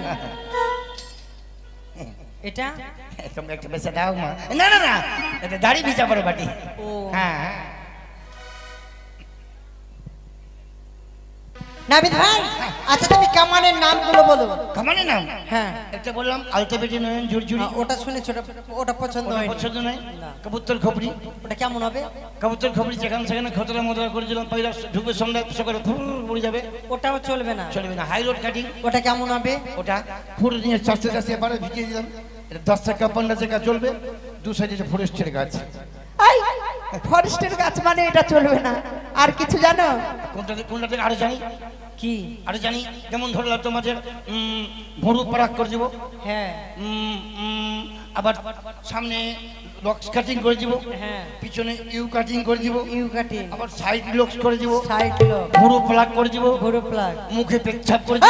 এটা? তোমরা একটু বেশি দাও মা। না না না, এটা দাড়ি ভিজা পড়ে বাটি। ও হ্যাঁ নাবিদ ভাই, আচ্ছা তুমি কামানের নামগুলো বলো। কামানে নাম? হ্যাঁ, একটা বললাম আলতাবেটি নয়ন ঝুরঝুরি। ওটা শুনেছো, ওটা পছন্দ ওটা হয়নি। পছন্দ নয়। না। কবুতর খবরি। ওটা কেমন হবে? কবুতর খবরি যেখানে সেখানে খতরা মদরা করেছিলাম, পয়লা ঢুকবে সন্ধ্যা সকালে ফুল পড়ে যাবে। ওটাও চলবে না। চলবে না। High road cutting. ওটা কেমন হবে? ওটা ফুল নিয়ে চাষতে চাষতে এবারে ভিজিয়ে দিলাম। এটা 10 টাকা 15 টাকা চলবে। দু সাইডে ফরেস্টের গাছ। এই ফরেস্টের গাছ মানে এটা চলবে না। আর কিছু জানো? কোনটা কোনটা থেকে আরো জানি? কি? আরো জানি, যেমন ধরলাম তোমাদের ভরু পারাক করে দিব। হ্যাঁ আবার সামনে লক্স কাটিং করে দিব, হ্যাঁ, পিছনে ইউ কাটিং করে দিব, ইউ কাটিং, আবার সাইড লক্স করে দিব, সাইড লক, ভরু প্লাক করে দিব, গরু প্লাগ। মুখে পেচ্ছাপ করে দিব।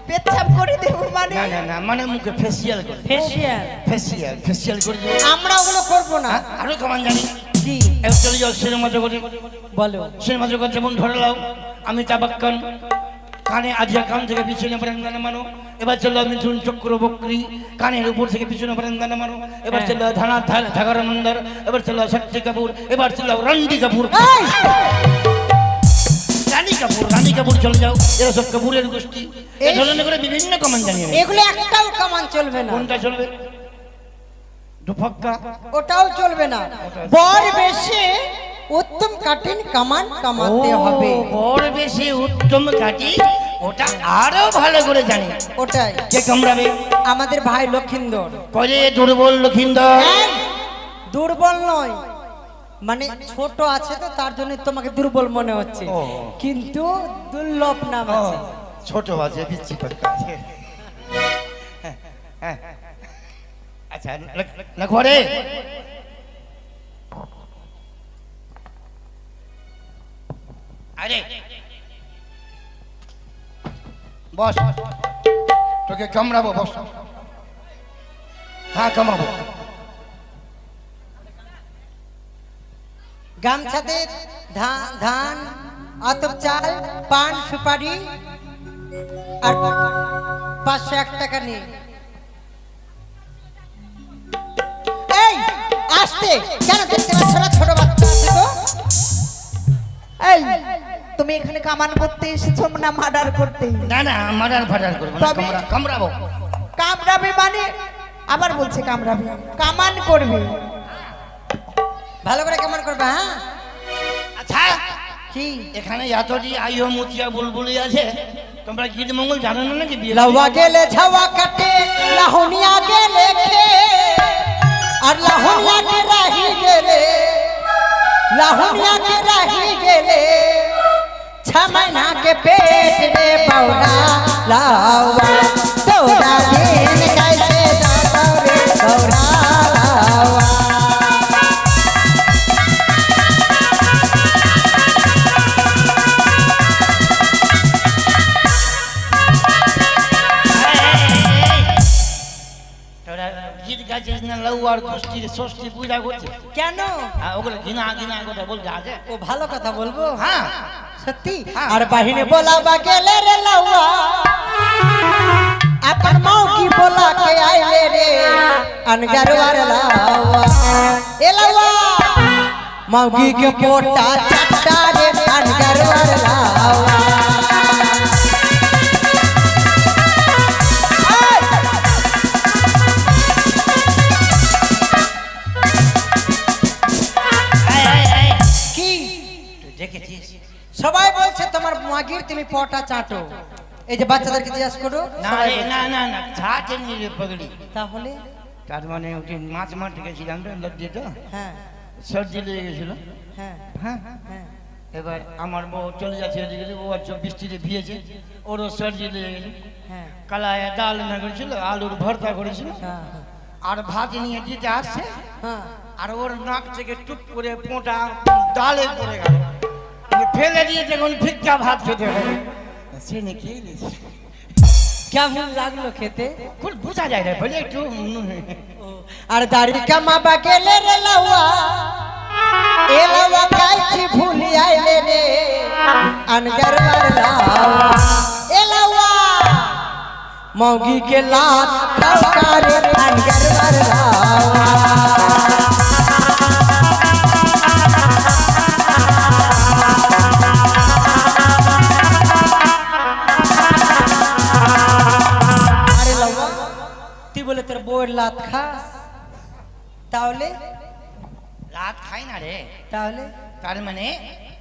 পেচ্ছাপ করে দেব মানে? না না না, মানে মুখে ফেসিয়াল করে। ফেসিয়াল? ফেসিয়াল করে দিব। আমরা ওগুলো করবো না। আরো কেমন জানি? কি? এবার চলে যাও সিনেমা জগতে। বলো। সিনেমা জগৎ যেমন ধরে লাও অমিতাভ বচ্চন, কানে আজিয়া কান থেকে পিছনে বারান্দানা মানো। এবার চলো মিথুন চক্রবর্তী, কানের উপর থেকে পিছনে বারান্দানা মানো। এবার চলো ধানা ঝাগার মন্দার। এবার চলো শক্তি কাপুর। এবার চলো রণবীর কাপুর। রানী কাপুর চলে যাও। এরা সব কাপুরের গোষ্ঠী। এই ধরনের করে বিভিন্ন কমান জানিয়ে। এগুলো একটাও কামান চলবে না। কোনটা চলবে? দুফক্কা। ওটাও চলবে না। বর বেশি উত্তম কাঠিন কামান কামাতে হবে। বড় বেশি উত্তম কাটি, ওটা আরো ভালো করে জানি। ওটাই কে কামড়াবে? আমাদের ভাই লক্ষিন্দর। কলে দুর্বল লক্ষিন্দর। এই, দুর্বল নয়, মানে ছোট আছে তো তার জন্য তোমাকে দুর্বল মনে হচ্ছে, ও। কিন্তু দুর্লভ নাম ও, আছে। ছোট আছে বিচ্ছি করতে আছে। আচ্ছা না ঘরে আরে বস, তোকে কামড়াবো। বস। হ্যাঁ কামাবো। গামছাতে ধান, আতপ চাল, পান, সুপারি আর 501 টাকা নিয়ে। এই আসতে কেন দেখতে পাচ্ছ না? ছোট বাচ্চা আছে তো। এই তুমি এখানে কামান করতে এসেছো না মার্ডার করতে? না না, মার্ডার ফাটার করবো না, তবে? কামড়াবো। কামড়াবে মানে? আবার বলছে কামড়াবে, কামান করবে। ভালো করে কেমন করবে? হ্যাঁ আচ্ছা কি? এখানে এতটি আইও মুতিয়া বুলবুলি আছে, তোমরা গীত মঙ্গল জানো না নাকি? বিয়ে লাউয়া গেলে ঝাওয়া কাটে, লাহুনিয়া গেলে খে, আর লাহুনিয়া কে রাহি গেলে, লাহুনিয়া কে রাহি গেলে, 6 महीना के पेट रे बौरा लावा, तोरा दिन कैसे जाता रे बौरा लावा। লেউয়ার গোষ্ঠীর ষষ্ঠী পূজা করছে। কেন? হ্যাঁ, ওগুলো ঘৃণা ঘৃণা কথা বলতে আছে। ও ভালো কথা বলবো। হ্যাঁ সত্যি? হ্যাঁ। আর বাহিনী बोलाबा गेले रे लौआ अपन मौकी बोला के आइले रे अनगरवार लौआ ए लौआ मौगी के पोटा चट्टा रे अनगरवार लौआ কি তুই দেখেছিস? সবাই বলছে তোমার মাগির তুমি পটা চাটো। এই যে বাচ্চাদেরকে জিজ্ঞাসা করো। না সবাই রে, বলছে। না না না, ছাড়ে নি রে পগড়ি। তাহলে তার মানে ওকে মাছ মারতে গেছিলাম তো লজ্জে তো হ্যাঁ সর্দি লেগে গেছিল। হ্যাঁ হ্যাঁ হ্যাঁ এবার আমার বউ চলে যাচ্ছে এদিকে, ও আচ্ছা বৃষ্টিতে ভিজেছে, ওরও সর্দি লেগে গেছে। হ্যাঁ কালায় ডাল না করেছিল, আলুর ভর্তা করেছিল, হ্যাঁ আর ভাত নিয়ে দিতে আসছে, হ্যাঁ আর ওর নাক থেকে টুক করে পোঁটা ডালে পড়ে গেল। ফেলে দিয়ে যখন ফিক্কা ভাত খেতে হবে সে নাকি কেমন লাগলো খেতে? খুব বোঝা যায় না, বলে একটু আর দাড়ি কামাবা গেলে রে লৌয়া এ লৌয়া কাইছি ভুলি আইলে রে अनगरवार लौआ ए लौआ मौगी के लात खड़का रे अनगरवार लौआ তুই বলে তোর বউয়ের লাত খাস? তাহলে রাত খাই না রে। তাহলে তার মানে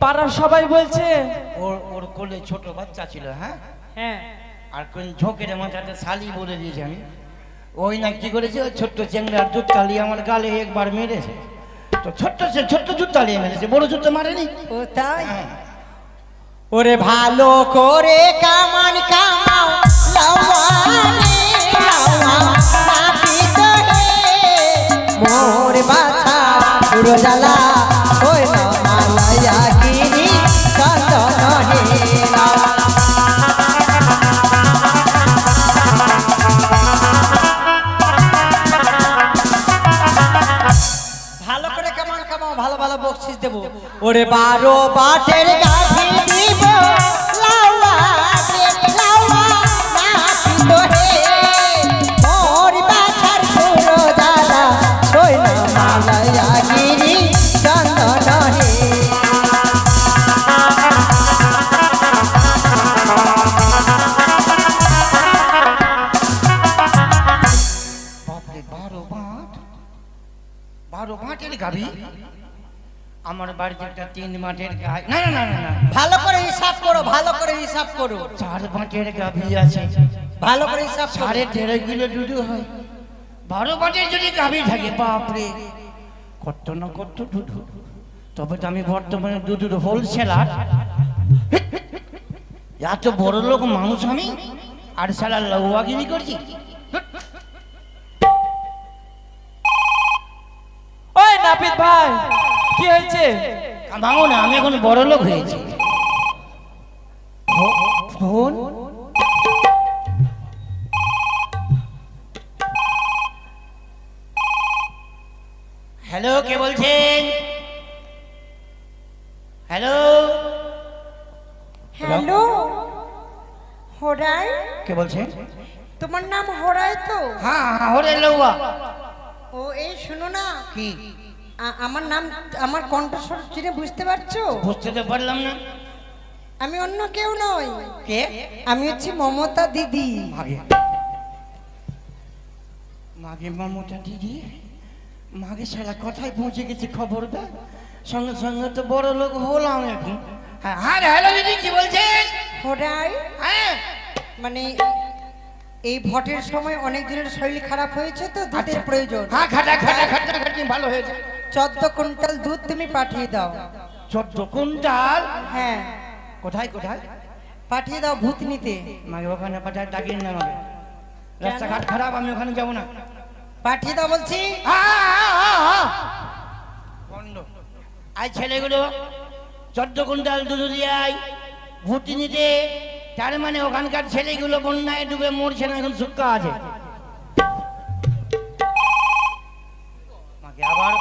পাড়ার সবাই বলছে। ওর কোলে ছোট বাচ্চা ছিল। হ্যাঁ হ্যাঁ আর কোন ঝোঁকের মাথাতে শালি বলে দিয়েছে আমি। ওই না কি করেছে, ওই ছোট্ট চেংড়ার জুত তালিয়ে আমার গালে একবার মেরেছে। তো ছোট্ট জুত তালিয়ে মেরেছে, বড় জুতো মারেনি। ও তাই? হ্যাঁ। ওরে ভালো করে কামান কামাও লওয়া রে লওয়া নাপি তোরে মোর বাছা পুরো জ্বালা ওই মালায়া গিরি চন্দন হে লওয়া ভালো করে কামান কামাও, ভালো ভালো বকশিস দেব। ওরে 12 বাটের গাভী দিব লাউয়া রে লাউয়া নাচি তো হে মোর বাছার পুরো জ্বালা ছইল মালায়া গিরি চন্দন হে বাপরে, 12 বাটের গাভী। আমার বাড়িতে একটা 3 মাঠের গাই, না না না না না, ভালো করে হিসাব করো, ভালো করে হিসাব করো, 4 বাটের গাভী আছে। ভালো করে হিসাব করো। 13.5 কিলো দুধ হয়। 12 বাটের যদি গাভী থাকে, বাপরে কত না কত দুধ। তবে তো আমি বর্তমানে দুধের হোলসেলার। এত বড় লোক মানুষ আমি, আর সালা লৌয়াগিরি করছি। ওই নাপিত ভাই, কি হয়েছে? ভাঙো না, আমি এখন বড় লোক হয়েছি। ফোন হ্যালো, কে বলছেন? হ্যালো হ্যালো হোরাই, কে বলছেন? তোমার নাম হোরাই তো? হ্যাঁ হ্যাঁ, ওরে লৌয়া। ও এই শোনো না, কি আমার নাম, আমার কণ্ঠস্বর চিনে বুঝতে পারছো? বুঝতে তো পারলাম না। আমি অন্য কেউ নই, কে? আমি হচ্ছি মমতা দিদি। মাগে মাগে মমতা দিদি, মাগে সারা কথায় পৌঁছে গেছে খবরটা। সঙ্গে সঙ্গে তো বড় লোক হলাম এখন। হ্যাঁ হ্যাঁ, হ্যালো দিদি, কি বলছেন? হোরাই হ্যাঁ মানে এই ভোটের সময় অনেক দিনের শরীর খারাপ হয়েছে তো দুধের প্রয়োজন। হ্যাঁ, খাটাখাটি ভালো হয়েছে। 14 কুইন্টাল দুধ তুমি পাঠিয়ে দাও। 14 কুইন্টাল? হ্যাঁ কোথায় কোথায়? পাঠিয়ে দাও ভূতনিতে। মাগে ওখানে পাঠায়, ডাকিন না আমাকে। রাস্তাঘাট খারাপ, আমি ওখানে যাবো না। পাঠিয়ে দাও বলছি। বন্ধ। আই ছেলেগুলো 14 কুইন্টাল দুধ দিয়ে আয় ভর্তি নিতে। তার মানে ওখানকার ছেলেগুলো বন্যায় ডুবে মরছে না, এখন সুক্কা আছে।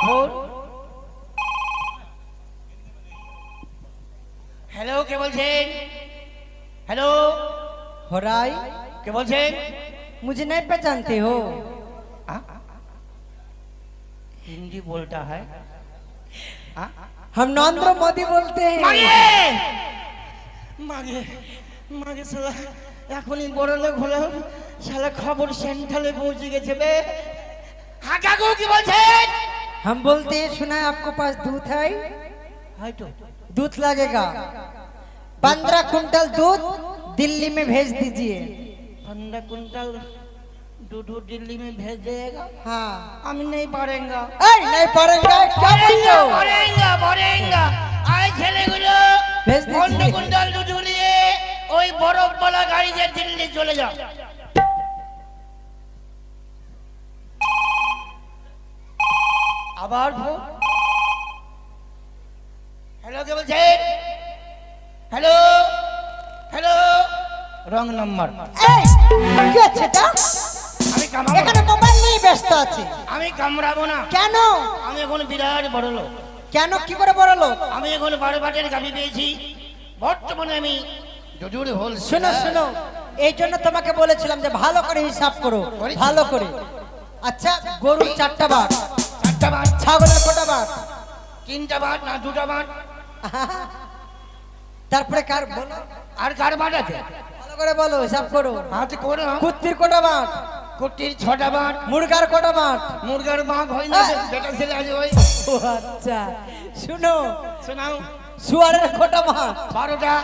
ফোন। হ্যালো, কে বলছেন? হ্যালো, हो राय কে বলছেন? मुझे नहीं पहचानते हो? हाँ? हिंदी बोलता है। हाँ? हम नरेंद्र मोदी बोलते हैं। मागे मागे मागे শালা এখনই বড় লোক হলো, শালা খবর সেন্ট্রালে পৌঁছে গেছে বে। হ্যাঁ কাকু, কি বলছেন? हम बोलते हैं सुना है आपको पास दूध है? হয়তো दूध लगेगा 15 कुंटल दूध दिल्ली में भेज दीजिए। 15 कुंटल दूध दिल्ली में भेज देगा। हाँ हम नहीं पारेंगे। नहीं पड़ेगा क्या बोल रहे हो? পারেঙ্গা পারেঙ্গা। আয় ছেলেগুলো, भेज दीजिए। 15 কুইন্টাল দুধ নিয়ে ওই বরফওয়ালা গাড়িতে দিল্লি চলে যাও। আবার ফোন। হ্যালো, কে বলছেন? Hello hello, wrong number. এই, কি হচ্ছে এটা? আমি কামাবো এখানে না, মোবাইল নিয়ে ব্যস্ত আছে আমি কামড়াবো না। কেন? আমি এখন বিরাট বড় লোক। কেন কি করে বড় লোক? আমি এখন 12 বাটের গাড়ি পেয়েছি। বর্তমানে আমি জুজুর হোল। শোনো শোনো, এই জন্য তোমাকে বলেছিলাম যে ভালো করে হিসাব করো, করেছি। ভালো করে। আচ্ছা, গরুর 4টা বাট, 4টা বাট, ছাগলের কটা বাট, 3টা বাট না 2টা বাট? তারপরে কার বলো, আর কার বাট আছে? ভালো করে বলো, হিসাব করো। হাতে করো। কুত্তির কটা বাট, কুটির 6টা বাট, মুরগার কটা বাট? মুরগার বাঘ হয় না, বেটা ছেলে আছে ওই। ও আচ্ছা, শুনো, শোনাও। শুয়ারের কটা বাট? 12টা।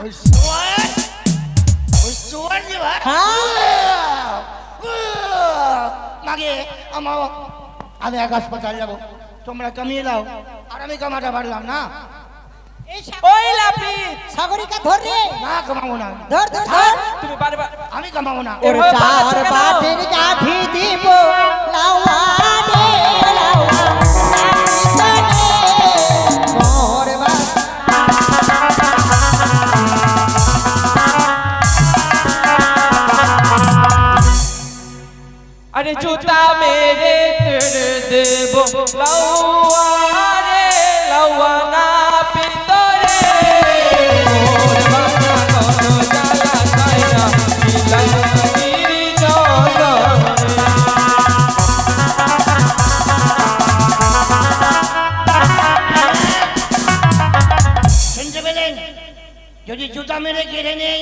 ওই শুয়ার, ওই শুয়ার যে ভাই। হ্যাঁ, মাগে আমি এক হাসপাতাল যাবো, তোমরা কামিয়ে দাও, আর আমি কামাটা পারলাম না। ওই লাপিত, সাগরিকা ধর রে, না কামাবো না, ধর ধর ধর। তুমি বারবার আমি কামাবো না। ওরে চার বাটের গাভী দিব লাওয়া রে লাওয়া, মোর বা अरे जूता मेरे तेरे देबो लौआ रे लौआ ना पितरे मोर बाना कोनो जाला काया मिला गिरी जाना শুনতে পেলেন? যদি জুতা মেরে কেড়ে নেই,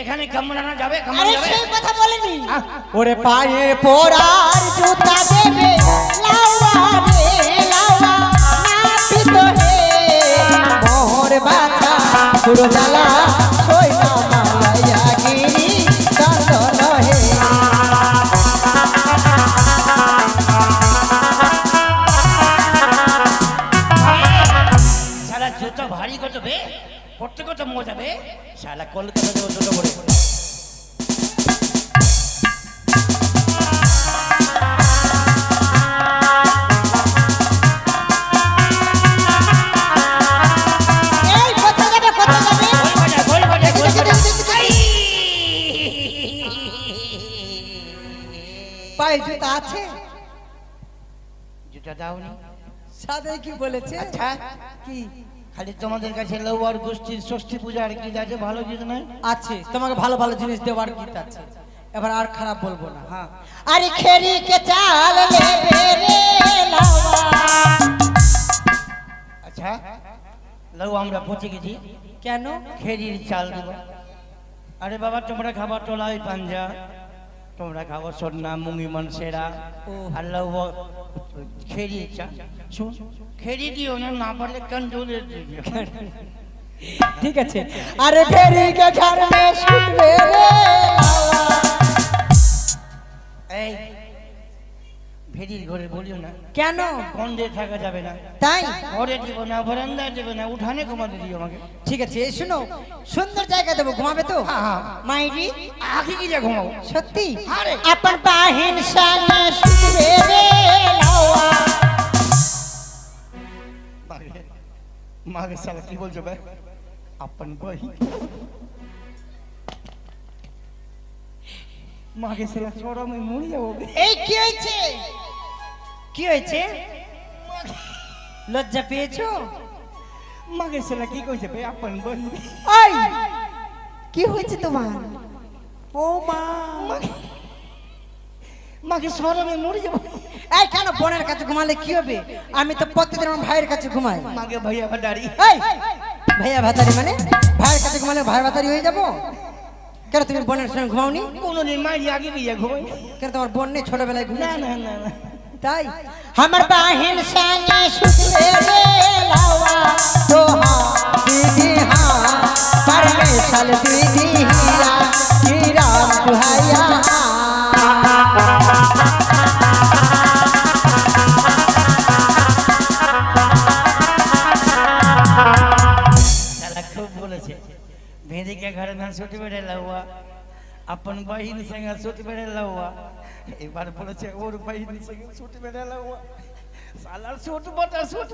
এখানে কামড়ানো যাবে? আরে কামড়ানো যাবে? সেই কথা বলেনি। আহ, ওরে পায়ে পরার জুতা দেবে লাওয়া রে লাওয়া, নাপিত হে মোর বাছা পুরো জ্বালা সই না মালাইয়া গিরি চন্দন হে। শালা জুতো ভারী কত বে, পড়তে কত মজা বে। শালা কলকাতা যাবো জুতো পরে। এই কোথায় যাবে কোথায় যাবে? গোল বাজা, গোল বাজা, গোল বাজা। আই! পায়ে জুতা আছে? জুতা দাওনি? সাদে কি বলেছে? আচ্ছা, কি খালি তোমাদের কাছে লৌয়ার গোষ্ঠীর ষষ্ঠী পূজার গীত আছে, ভালো গীত নাই? আছে? তোমাকে ভালো ভালো জিনিস দেওয়ার গীত আছে, এবার আর খারাপ বলবো না। হ্যাঁ। আরে খেরি কে চাল লেবে রে লাওয়া। আচ্ছা, লৌ আমরা পচে গেছি, কেন? খেরির চাল দেবো। আরে বাবা, তোমরা খাবার টোলাই পাঞ্জা, তোমরা খাবার সন্না মুঙ্গি মনসেরা, ও। আর লৌ খেরি চাল। শোন, খেরি দিও না, না পারলে কন্ট্রোলের দিও। ঠিক আছে। আরে খেরি কে ঘর মে শুতবে রে লাওয়া। এই ভেরির ঘরে বলিও না, কেন? কন্দে থাকা যাবে না। তাই? ঘরে দিব না, বারান্দায় দেবে না, উঠানে ঘুমাতে দিও আমাকে। ঠিক আছে, এই শোনো, সুন্দর জায়গা দেবো, ঘুমাবে তো? হ্যাঁ, হ্যাঁ। মাইরি আখি কি যা ঘুমাবো? সত্যি? আরে। আপন বাহিন সামনে শুতবে রে লাওয়া। মাগে সালা কি বলছো ভাই? আপন বই মাগে সালা ছোড়া, আমি মরে যাবো। এই কি হয়েছে? কি হয়েছে? লজ্জা পেয়েছো? মাকে ছেলে কি কইছে বে আপন বোন এই কি হয়েছে তোমার? ও মা, মাকে শরমে মরে যাবো। এই কেন বোনের কাছে ঘুমালে কি হবে? আমি তো প্রত্যেকদিন আমার ভাইয়ের কাছে ঘুমাই। মাকে ভাইয়া ভাদারি। এই ভাইয়া ভাতারি মানে ভাইয়ের কাছে ঘুমালে ভাই ভাতারি হয়ে যাব? কেন তুমি বোনের সঙ্গে ঘুমাওনি? কোনোদিন মাই আগে বিয়ে ঘুমাই। কেন তোমার বোন নেই ছোটবেলায় না ঘুমিয়েছে? না না না তাই আমার বাহিন সঙ্গে সুতরে রে লাওয়া তোহা दीदी हाँ परमेशर दीदी हिया की राम दुहाया শালা খুব বলেছে भेदी के घर में छुट्टी बेड़े लहुआ अपन बहिन संगे छुट्टी बेड़े लहुआ एक बार बोले और बहिन संगे छुट्टी बेड़े लहुआ साला छूट बटा छूट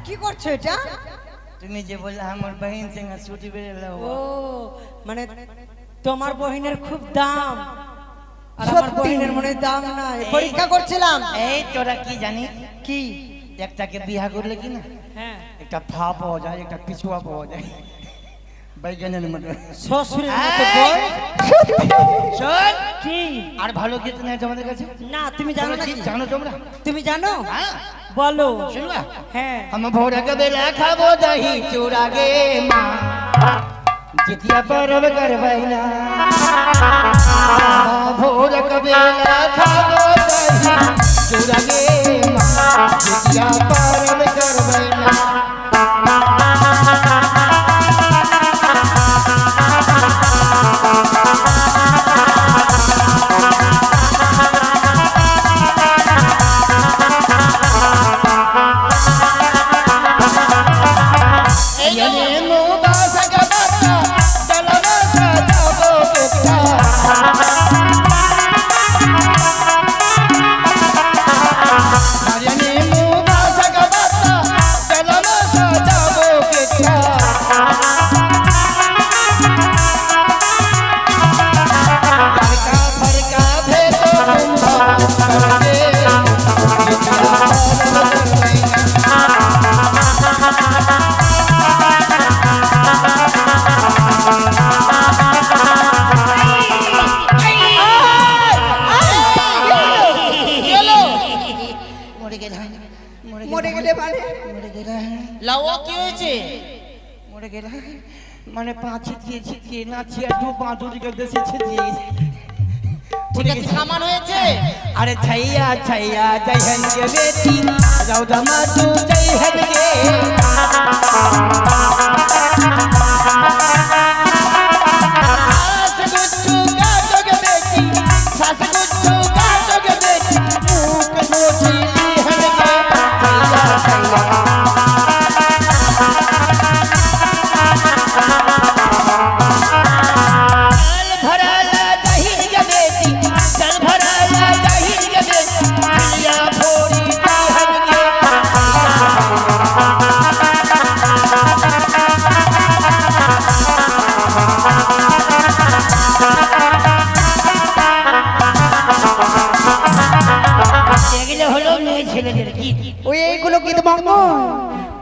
কি করছো এটা? তুমি যে বললে আমার बहन संगे छुट्टी बेड़े ও लहुआ মানে তোমার বহিনের খুব দাম আর আমার বহিনের মনে দাম নাই। পরীক্ষা করছিলাম। এই তোরা কি জানি কি? একটাকে বিয়া করলে কি না হ্যাঁ একটা ফা পাওয়া যায় একটা পিছুয়া পাওয়া যায় बैगনের মতো শ্বশুরের মতো বই। শোন কি? আর ভালো কিছু নাই তোমাদের কাছে না তুমি জানো না? কি জানো তোমরা তুমি জানো? হ্যাঁ বলো। শুনবা হ্যাঁ हम भोर के बेला खाबो दही चूड़ा गे माँ जितिया परब करबैना भोर के बेला खाबो दही चूड़ा गे माँ जितिया परब करबैना ये मुबा सगबता चलना सजाबो किता ये मुबा सगबता चलना सजाबो किता फरका फरका भेदो कुंभा करके মরে গেল মরে গেলে মানে মরে গেল লাউয়া কি হয়েছে? মরে গেল মানে পা ছিটিয়ে ছিটিয়ে নাচিয়ে দু পা দুদিকে দেশে ছিটিয়ে ঠিক আছে, সামান হয়েছে? अरे छैया छैया जयहन के बेटी रौदा मातू जयहन के सास गुच्चू गाटो के बेटी सास गुच्चू गाटो के बेटी मूक नोची लिहन के छैया छैया चल भराला दही के बेटी चल भराला दही के बेटी पिया भोरी दहन के এগুলো হলো মেয়ে ছেলেদের কি ওই এইগুলো কি তো মঙ্গল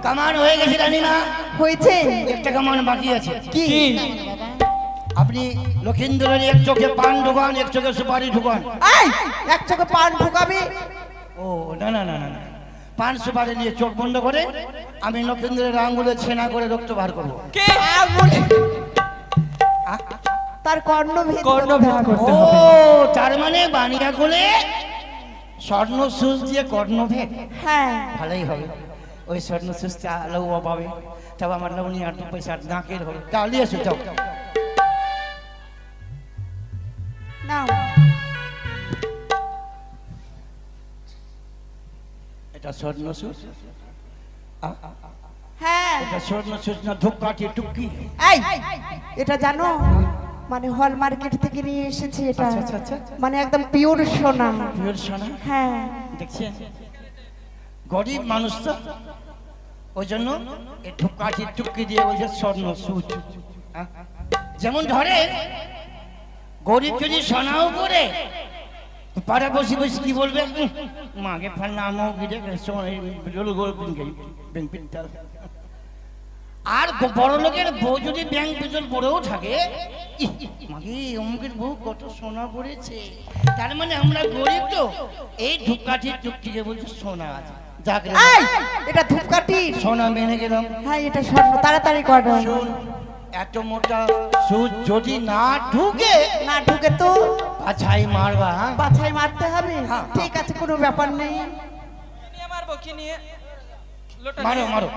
কামান হয়ে গেছে রানীমা হয়েছে? একটা কামান বাকি আছে কি? আপনি লক্ষিন্দরের এক চোখে পান ঢুকান এক চোখে সুপারি ঢুকান এই এক চোখে পান ঢুকাবি? ও না না না না না পান সুপারি নিয়ে চোখ বন্ধ করে আমি লক্ষিন্দরের আঙ্গুলে ছেনা করে রক্ত বার করবো আর বলে তার কর্ণভেদ করতে ও হবে। তার মানে বানিয়া গোলে স্বর্ণ সুচ দিয়ে কর্ণভেদ হ্যাঁ ভালোই হবে ওই স্বর্ণ সুচটা লৌয়া পাবে তবে আমার লৌনি আর দু পয়সা নাকের হবে তাহলে এসো যাও নাও এটা স্বর্ণ সুচ হ্যাঁ এটা স্বর্ণ সূচনা ধূপকাঠি টুকি। এই এটা জানো মানে হল মার্কেট থেকে নিয়ে এসেছি এটা আচ্ছা, আচ্ছা, আচ্ছা। মানে একদম পিওর সোনা। পিওর সোনা। হ্যাঁ দেখছেন গরিব মানুষ তো ওই জন্য এই ধূপকাঠি টুকি দিয়ে বলছে স্বর্ণ সুচ। যেমন ধরে গরিব যদি সোনাও করে পাড়া বসে বসে কি বলবে, মাকে ফেললাম আর বড় লোকের বউ যদি ব্যাংক পিছল পড়েও থাকে, মাকে অমুকের বউ কত সোনা পড়েছে, তার মানে আমরা গরিব তো এই ধূপকাঠির টুকটিকে বলছে সোনা আছে। যাক রে, এই এটা ধূপকাঠি সোনা মেনে গেলাম। হ্যাঁ এটা স্বর্ণ, তাড়াতাড়ি কর। শোন, এত মোটা সুচ যদি না ঢুকে না ঢুকে তো বাছাই মারবা। বাছাই মারতে হবে। হ্যাঁ। ঠিক আছে কোনো ব্যাপার নেই। নিয়ে মারবো কি নিয়ে লোটা মারো নিয়ে। মারো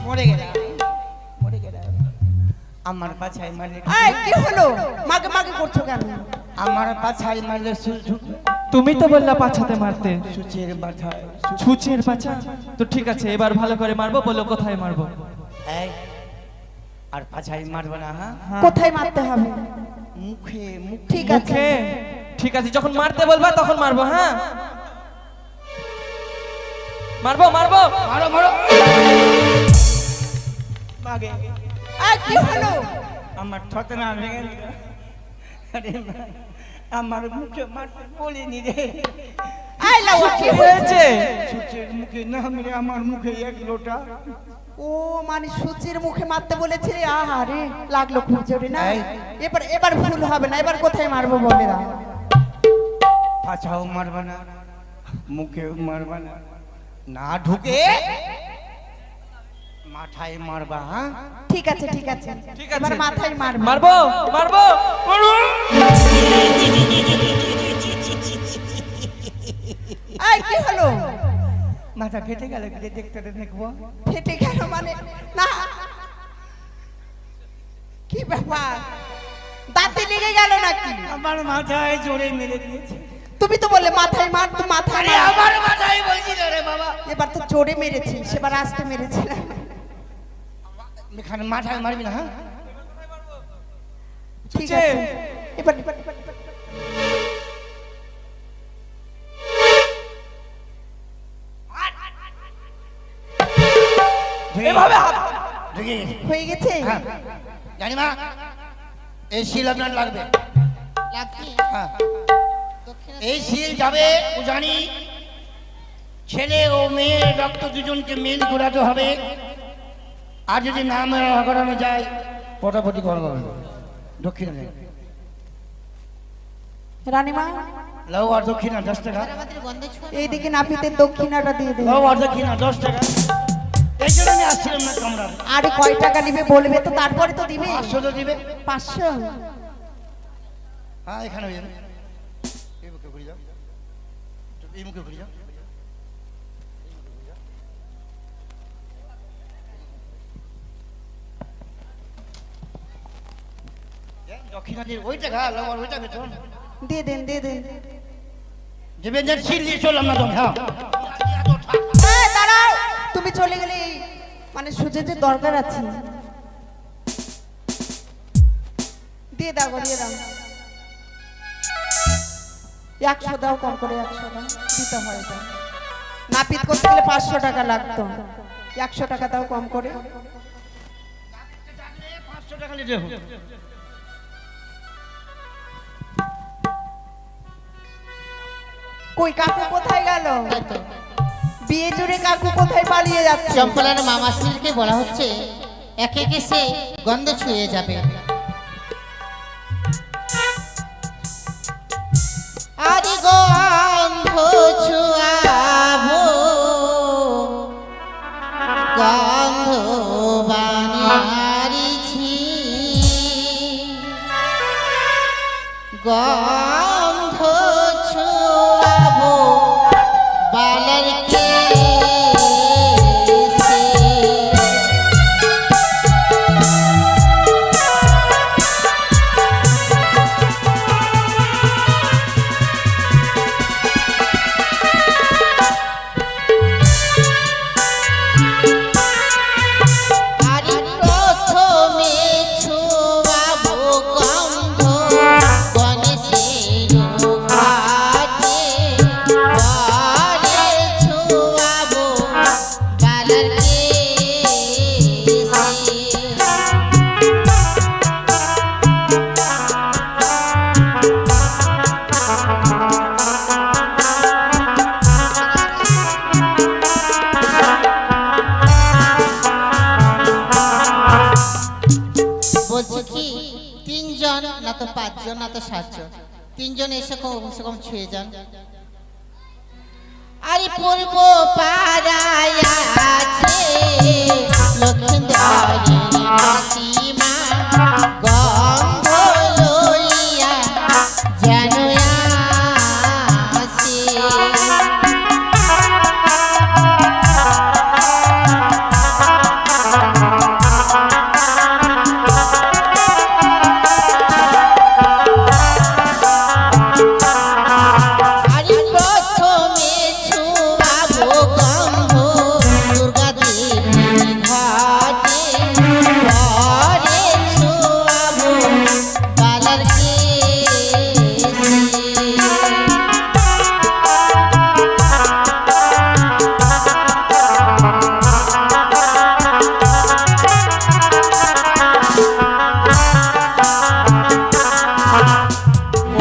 মরে গেল মরে গেল। আমার বাছাই মারলে এই কি হলো মাগে মাগে করছো কেন? আমার বাছাই মারলে সুচ ঢুকবে। তুমি তো বললা পাছাতে মারতে, সুচের মাথায় ছুঁচের পাছা। তো ঠিক আছে এবার ভালো করে মারবো, বলো কোথায় মারবো। এই, আর বাছাই মারবে না। হ্যাঁ, কোথায় মারতে হবে? মুখে মুখে। ঠিক আছে মুখে? ঠিক আছে যখন মারতে বলবা তখন মারবো। হ্যাঁ মারবো মারবো। মারো মারো। মাগে এই কি হলো? আমার থতনা ভেঙে গেল। আরে মা, আমার মুখে মারতে বলিনি রে। এই লাও কি হয়েছে? সুচের মুখে না মেরে আমার মুখে এক লোটা। ও মানে সূচির মুখে মারতে বলেছে। আহারে লাগলো খুব জোরে না। এই। এবার এবার ভুল হবে না। এবার কোথায় মারবো বলে দাও। পাছাও মারবা না, মুখেও মারবা না, না ঢুকে মাথায় মারবা। হ্যাঁ, ঠিক আছে ঠিক আছে ঠিক এবার আছে মাথায় মারবো। মারবো মারবো মারবো। এই কি হলো? মাথা ফেটে গেল, দেখতে দেখবো। ফেটে গেল মানে? না কি ব্যাপার, দাঁতে লেগে গেল নাকি? আমার মাথায় জোরে মেরে দিয়েছে। তুমি তো বললে মাথায় মার, তো মাথায় আরে মার। আমার মাথায় বলছি রে বাবা। এবার তো জোরে মেরেছি, সেবার আস্তে মেরেছি না। এখানে মাথায় মারবি না। হ্যাঁ, ঠিক আছে এবার এবার এবার- এবার- এভাবে হাত ঢুকে গেছে। হয়ে গেছে। হ্যাঁ, জানি মা এই শিল আপনার লাগবে। হ্যাঁ, এই শিল যাবে ও জানি ছেলে ও মেয়ের রক্ত দুজনকে মিল ঘোরাতে হবে। আর যদি না করানো যায় পটাপটি করবো। দক্ষিণা নেই, রানীমা লাউ আর দক্ষিণা 10 টাকা। এইদিকে নাপিতে দক্ষিণাটা দিয়ে দে। লাউ আর দক্ষিণা 10 টাকা। এই জন্য আমি আসছিলাম না কামরা। আরে কয় টাকা নিবে বলবে তো, তারপরে তো দিবে। 500 তো দিবে। 500। হ্যাঁ, এখানে হয়ে যাবে। এই মুখে ঘুরে যাও, এই মুখে ঘুরে যাও। দক্ষিণাদের ওই টাকা, লাউ আর ওই টাকা বেতন দিয়ে দেন দিয়ে দেন। দেবেন। যে শিল দিয়ে চললাম না তুমি। হ্যাঁ, এই দাঁড়াও, তুমি চলে গেলে মানে সুজের দরকার আছে। দিয়ে দাও গো, দিয়ে দাও। 100 দাও, কম করে 100 দাও, দিতে হয় এটা। নাপিত করতে গেলে 500 টাকা লাগতো, 100 টাকা দাও কম করে। 500 টাকা নিতে হবে। কই কাকু কোথায় গেল? বিয়ে জুড়ে কাকু কোথায় পালিয়ে যাচ্ছে? চম্পলার মামা স্ত্রীকে বলা হচ্ছে একে একে সে গন্ধ ছুঁয়ে যাবে। আরে গন্ধ ছুঁয়াবো, গন্ধ বানিয়েছি, গন্ধ ছুঁয়াবো বালার কে না তো 5 জন না তো 7 জন, 3 জন এসে কমসে কম ছুঁয়ে যান। আরে পূর্ব পাড়ায় আছে লক্ষ্মীন্দরের কাকিমা, গন্ধ লইয়া যেন আসে। আরে প্রথমে ছুঁয়াবো গন্ধ দুর্গা দেবীর ঘাটে, পরে ছুঁয়াবো বালার কেশে।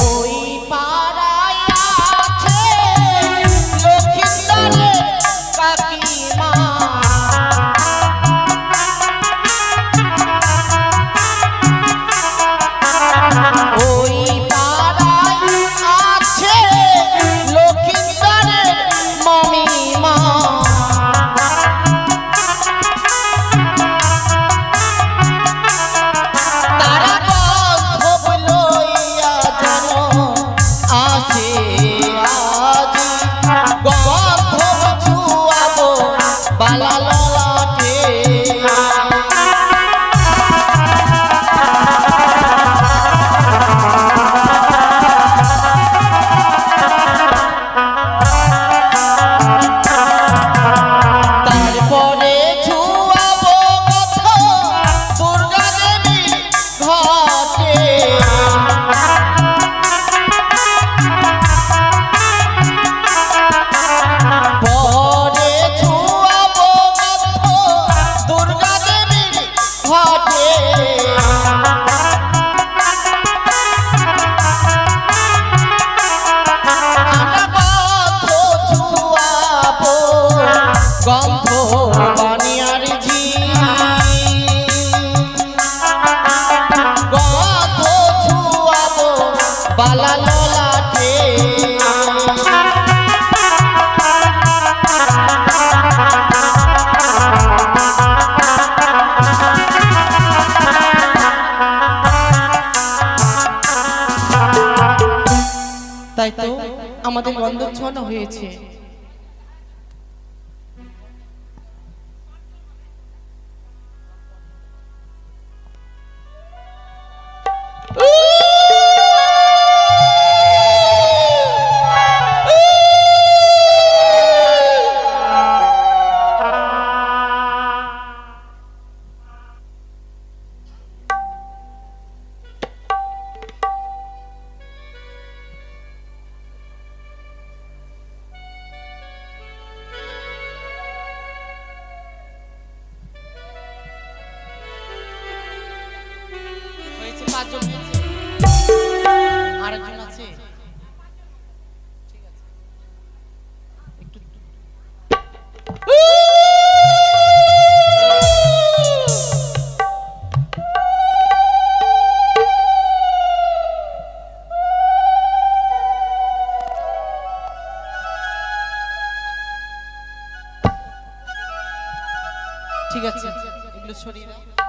ওই পাড়ায় আছে লক্ষ্মীন্দরের কাকিমা, ওই পাড়ায় আছে লক্ষ্মীন্দরের মমিমা। তারা বন্ধব লইয়া যেন আসে আজি, গন্ধব ছুঁয়াবো বালা ললাটে। তারপরে ছুঁয়াবো কথা দুর্গা দেবীর ঘাটে, পরে ছুঁয়াবো কথা দুর্গা দেবীর ঘাটে। আমরা গন্ধ ছুঁয়াবো গন্ধ বানিয়ার ঝি, গন্ধ ছুঁয়াবো বালা ললাটে। তাই তো আমাদের গন্ধচ্ছন্ন হয়েছে। হয়েছে 5 জন হয়েছে, আরেকজন আছে। ঠিক আছে একটু ঠিক আছে, এগুলো সরিয়ে দাও।